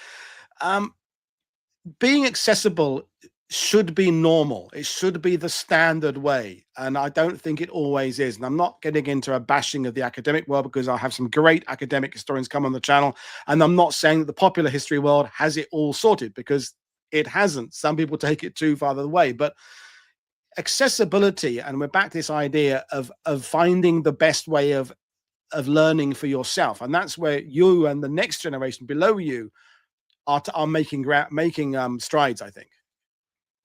Being accessible should be normal. It should be the standard way. And I don't think it always is. And I'm not getting into a bashing of the academic world, because I have some great academic historians come on the channel. And I'm not saying that the popular history world has it all sorted, because it hasn't. Some people take it too far the way. But accessibility, and we're back to this idea of finding the best way of learning for yourself. And that's where you and the next generation below you are making strides, I think.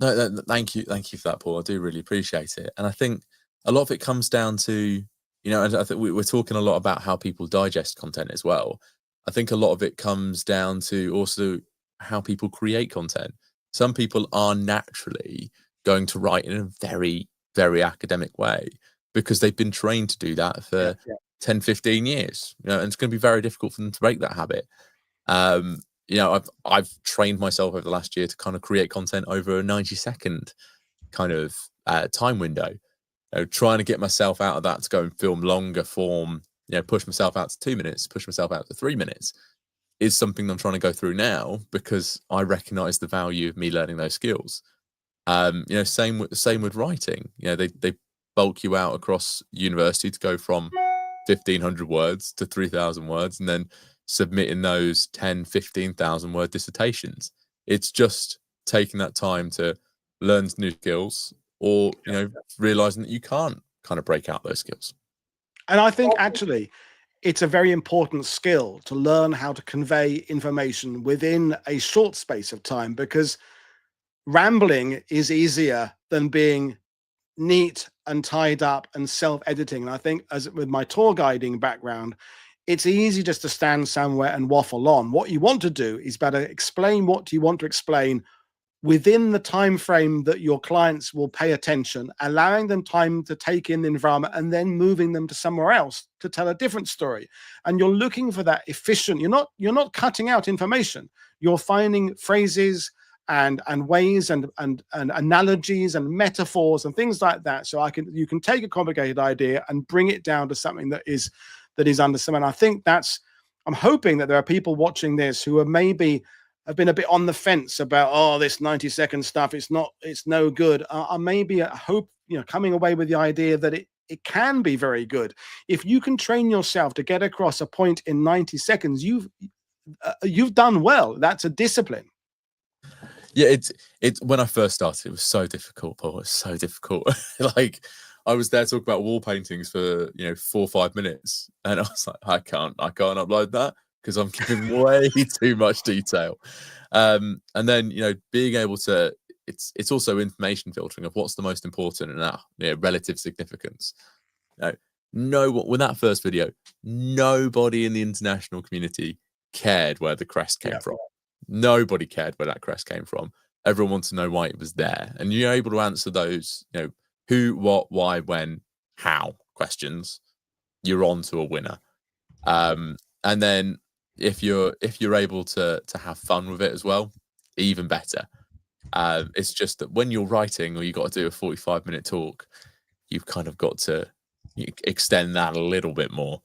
No, thank you for that, Paul. I do really appreciate it. And I think a lot of it comes down to, you know, I think we're talking a lot about how people digest content as well. I think a lot of it comes down to also how people create content. Some people are naturally going to write in a very, very academic way because they've been trained to do that for 10, 15 years. You know, and it's going to be very difficult for them to break that habit. You know, I've trained myself over the last year to kind of create content over a 90-second kind of time window. You know, trying to get myself out of that to go and film longer form, you know, push myself out to 2 minutes, push myself out to 3 minutes is something I'm trying to go through now, because I recognize the value of me learning those skills. You know, same with writing. You know, they bulk you out across university to go from 1,500 words to 3,000 words, and then submitting those 10, 15,000 word dissertations. It's just taking that time to learn new skills, or, you know, realizing that you can't kind of break out those skills. And I think actually it's a very important skill to learn how to convey information within a short space of time, because rambling is easier than being neat and tied up and self-editing. And I think, as with my tour guiding background, it's easy just to stand somewhere and waffle on. What you want to do is better explain what you want to explain within the time frame that your clients will pay attention, allowing them time to take in the environment, and then moving them to somewhere else to tell a different story. And you're looking for that efficient. You're not cutting out information. You're finding phrases and ways and analogies and metaphors and things like that. So you can take a complicated idea and bring it down to something that is understood. And I think I'm hoping that there are people watching this who have been a bit on the fence about, oh, this 90-second stuff, it's no good. Maybe I hope, you know, coming away with the idea that it can be very good. If you can train yourself to get across a point in 90 seconds, you've done well. That's a discipline. Yeah, it's when I first started, it was so difficult, Paul. It was so difficult. Like, I was there talking about wall paintings for, you know, 4 or 5 minutes, and I was like, I can't upload that because I'm giving way too much detail. And then, you know, being able to, it's also information filtering of what's the most important and you know, relative significance. You know, with that first video, nobody in the international community cared where the crest came from. Nobody cared where that crest came from. Everyone wanted to know why it was there. And you're able to answer those, you know, who, what, why, when, how questions, you're on to a winner. And then if you're able to have fun with it as well, even better. It's just that when you're writing, or you got to do a 45-minute talk, you've kind of got to extend that a little bit more,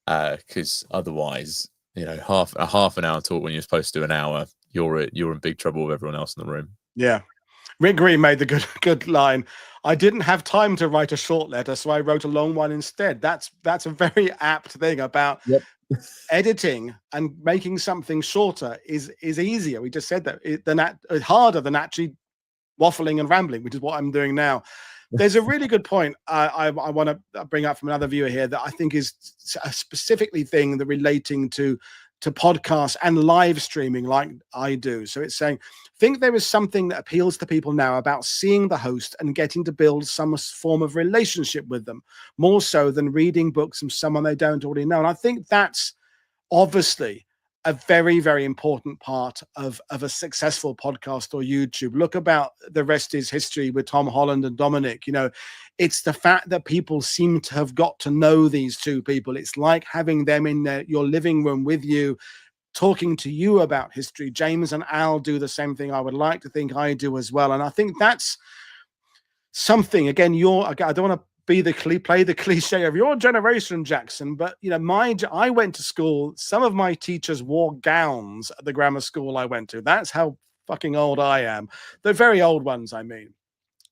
because otherwise, you know, half an hour talk when you're supposed to do an hour, you're in big trouble with everyone else in the room. Yeah. Rick Green made the good line. I didn't have time to write a short letter, so I wrote a long one instead. That's a very apt thing about editing and making something shorter is easier. We just said that harder than actually waffling and rambling, which is what I'm doing now. There's a really good point I want to bring up from another viewer here that I think is a specifically thing that relating to podcasts and live streaming like I do. So it's saying, think there is something that appeals to people now about seeing the host and getting to build some form of relationship with them, more so than reading books from someone they don't already know. And I think that's obviously a very, very important part of a successful podcast or YouTube. Look about The Rest is History with Tom Holland and Dominic. You know, it's the fact that people seem to have got to know these two people. It's like having them in your living room with you, talking to you about history. James and Al do the same thing. I would like to think I do as well. And I think that's something, again, I don't want to play the cliche of your generation, Jackson, but you know, I went to school. Some of my teachers wore gowns at the grammar school I went to. That's how fucking old I am. The very old ones, I mean.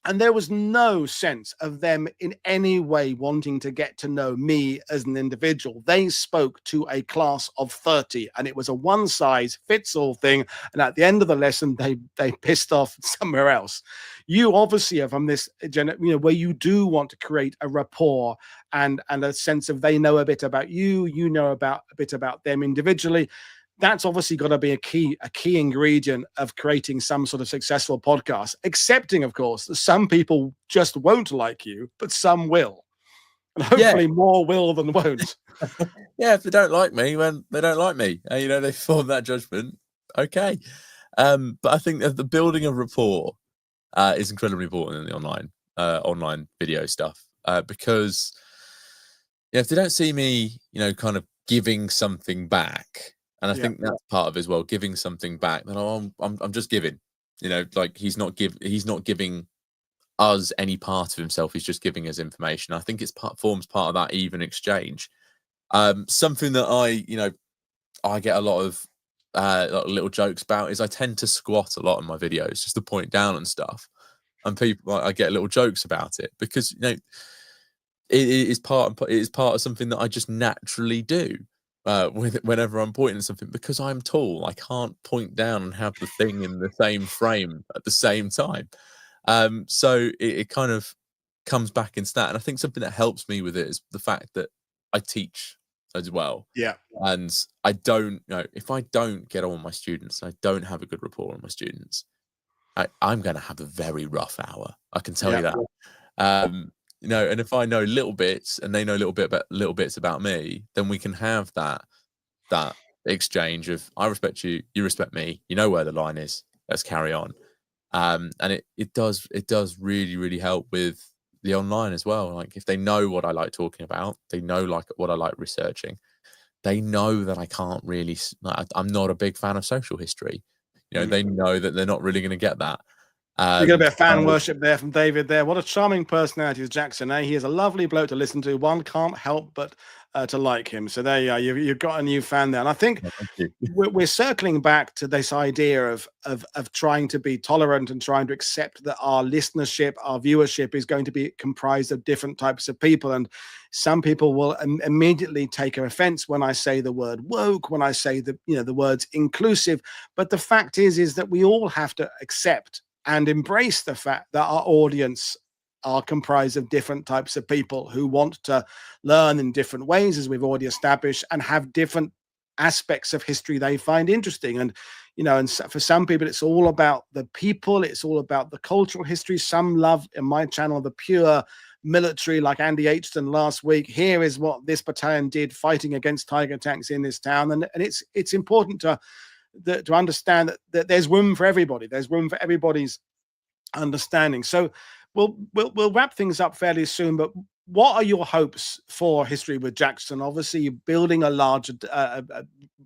And there was no sense of them in any way wanting to get to know me as an individual. They spoke to a class of 30, and it was a one-size-fits-all thing. And at the end of the lesson, they pissed off somewhere else. You obviously are from this, where you do want to create a rapport and a sense of they know a bit about you, you know a bit about them individually. That's obviously got to be a key ingredient of creating some sort of successful podcast, accepting, of course, that some people just won't like you, but some will. And hopefully more will than won't. Yeah, if they don't like me, when they don't like me, they form that judgment. Okay. But I think that the building of rapport is incredibly important in the online video stuff, because if they don't see me, kind of giving something back, and I think that's part of it as well, giving something back. Then I'm just giving, like he's not giving us any part of himself. He's just giving us information. I think forms part of that even exchange. Something that I get a lot of little jokes about is I tend to squat a lot in my videos just to point down and stuff, and I get little jokes about it because it is part of something that I just naturally do. Whenever I'm pointing at something, because I'm tall, I can't point down and have the thing in the same frame at the same time. So it kind of comes back into that. And I think something that helps me with it is the fact that I teach as well. Yeah. And I don't if I don't get on with my students, I don't have a good rapport with my students, I'm going to have a very rough hour. I can tell you that. And if I know little bits and they know little bits about me, then we can have that exchange of I respect you, you respect me, you know where the line is, let's carry on. And it does really, really help with the online as well. Like if they know what I like talking about, they know what I like researching, they know that I can't really, I'm not a big fan of social history. They know that they're not really going to get that. You're going to be a fan worship there from David there. What a charming personality is Jackson, eh? He is a lovely bloke to listen to. One can't help but to like him. So there you are. You've got a new fan there. And I think we're circling back to this idea of trying to be tolerant and trying to accept that our listenership, our viewership is going to be comprised of different types of people. And some people will immediately take offense when I say the word woke, when I say the words inclusive. But the fact is that we all have to accept and embrace the fact that our audience are comprised of different types of people who want to learn in different ways, as we've already established, and have different aspects of history they find interesting. And, and for some people, it's all about the people. It's all about the cultural history. Some love, in my channel, the pure military, like Andy Hton last week. Here is what this battalion did fighting against tiger tanks in this town. And it's important to understand that there's room for everybody. There's room for everybody's understanding. So we'll wrap things up fairly soon. But what are your hopes for History with Jackson? Obviously, you're building a larger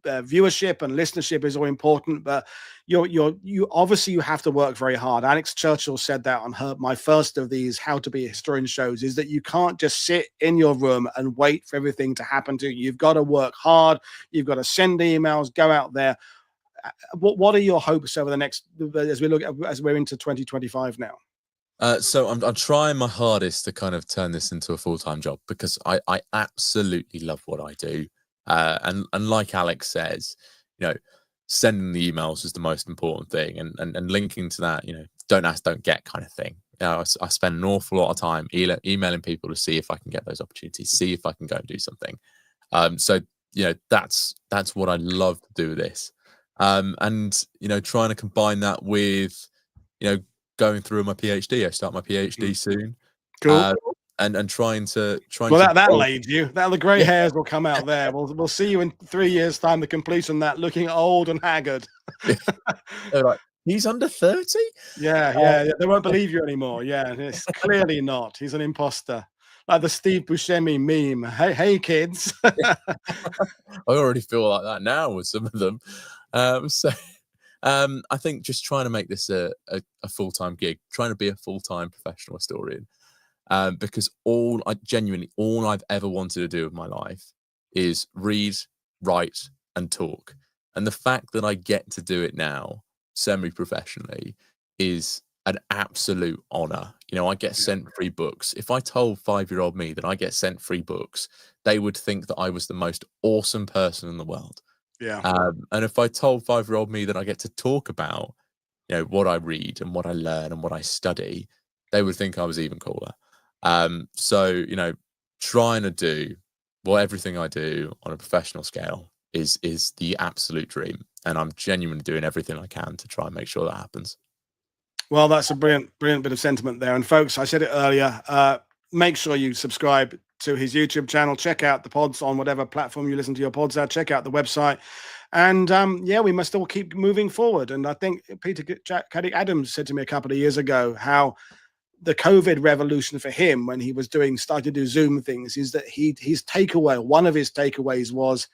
viewership and listenership is all important. But you obviously you have to work very hard. Alex Churchill said that on my first of these How to Be a Historian shows, is that you can't just sit in your room and wait for everything to happen to you. You've got to work hard. You've got to send emails, go out there. What are your hopes over the next, as we're into 2025 now? So I'm trying my hardest to kind of turn this into a full-time job, because I absolutely love what I do. And like Alex says, you know, sending the emails is the most important thing, and linking to that, you know, don't ask, don't get kind of thing. You know, I spend an awful lot of time emailing people to see if I can get those opportunities, see if I can go and do something. So you know, that's what I love to do with this. And you know, trying to combine that with, you know, going through my PhD. I start my PhD soon. Cool. And trying to well, that laid you. The grey hairs will come out Yeah. there. We'll see you in 3 years' time. The completion of that, looking old and haggard. They're like, he's under 30. Yeah. They won't believe you anymore. Yeah, it's clearly not. He's an imposter, like the Steve Buscemi meme. Hey, kids. I already feel like that now with some of them. So I think just trying to make this a full-time gig, trying to be a full-time professional historian. Because all I've ever wanted to do with my life is read, write, and talk. And the fact that I get to do it now, semi-professionally, is an absolute honor. You know, I get sent free books. If I told 5-year-old me that I get sent free books, they would think that I was the most awesome person in the world. Yeah. And if I told 5-year-old me that I get to talk about, you know, what I read and what I learn and what I study, they would think I was even cooler. So, you know, trying to do everything I do on a professional scale is the absolute dream. And I'm genuinely doing everything I can to try and make sure that happens. Well, that's a brilliant bit of sentiment there. And folks, I said it earlier, make sure you subscribe to his YouTube channel. Check out the pods on whatever platform you listen to your pods at. Check out the website. And yeah, we must all keep moving forward. And I think Peter Caddick Adams said to me a couple of years ago how the COVID revolution for him, when he was started to do Zoom things, is that one of his takeaways was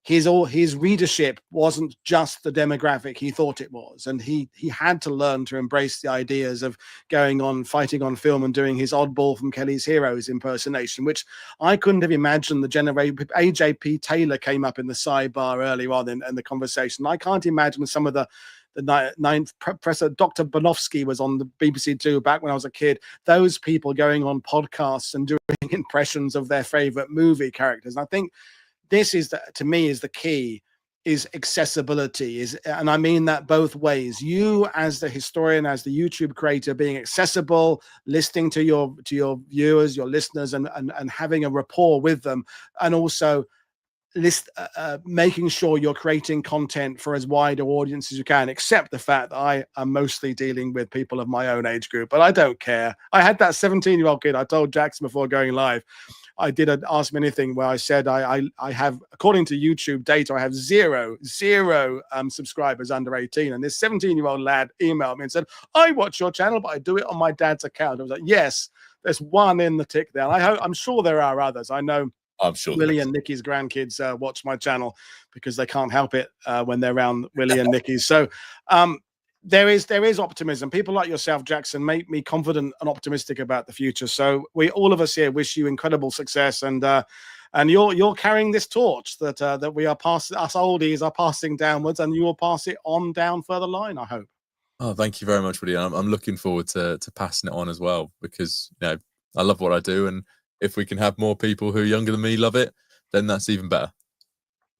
his readership wasn't just the demographic he thought it was, and he had to learn to embrace the ideas of going on, fighting on film, and doing his oddball from Kelly's Heroes impersonation, which I couldn't have imagined. The generation AJP Taylor came up in the sidebar earlier on in the conversation. I can't imagine some of the ninth Professor Dr. Bonofsky was on the BBC Two back when I was a kid. Those people going on podcasts and doing impressions of their favorite movie characters. And I think this is, to me, is the key, is accessibility, and I mean that both ways. You as the historian, as the YouTube creator, being accessible, listening to your viewers, your listeners, and having a rapport with them, and also making sure you're creating content for as wide an audience as you can, except the fact that I am mostly dealing with people of my own age group, but I don't care. I had that 17-year-old kid, I told Jackson before going live, I did an Ask Me Anything where I said I have, according to YouTube data, I have zero subscribers under 18. And this 17-year-old lad emailed me and said, I watch your channel, but I do it on my dad's account. I was like, yes, there's one in the tick there. And I'm sure there are others. I know I'm sure Willie and Nikki's grandkids watch my channel because they can't help it when they're around Willie and Nikki's. So there is optimism. People like yourself, Jackson, make me confident and optimistic about the future. So all of us here wish you incredible success, and you're carrying this torch that we are passing. Us oldies are passing downwards, and you will pass it on down further line, I hope. Oh, thank you very much, Woody. I'm looking forward to passing it on as well, because, you know, I love what I do, and if we can have more people who are younger than me love it, then that's even better.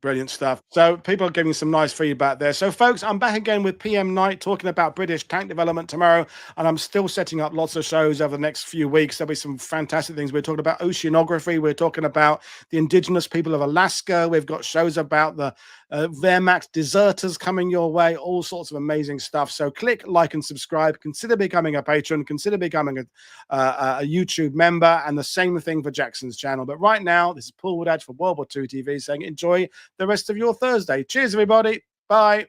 Brilliant stuff. So people are giving some nice feedback there. So folks, I'm back again with PM Night talking about British tank development tomorrow. And I'm still setting up lots of shows over the next few weeks. There'll be some fantastic things. We're talking about oceanography. We're talking about the indigenous people of Alaska. We've got shows about the Wehrmacht deserters coming your way, all sorts of amazing stuff. So click like and subscribe. Consider becoming a patron. Consider becoming a YouTube member. And the same thing for Jackson's channel. But right now, this is Paul Woodadge for WW2TV saying enjoy the rest of your Thursday. Cheers, everybody. Bye.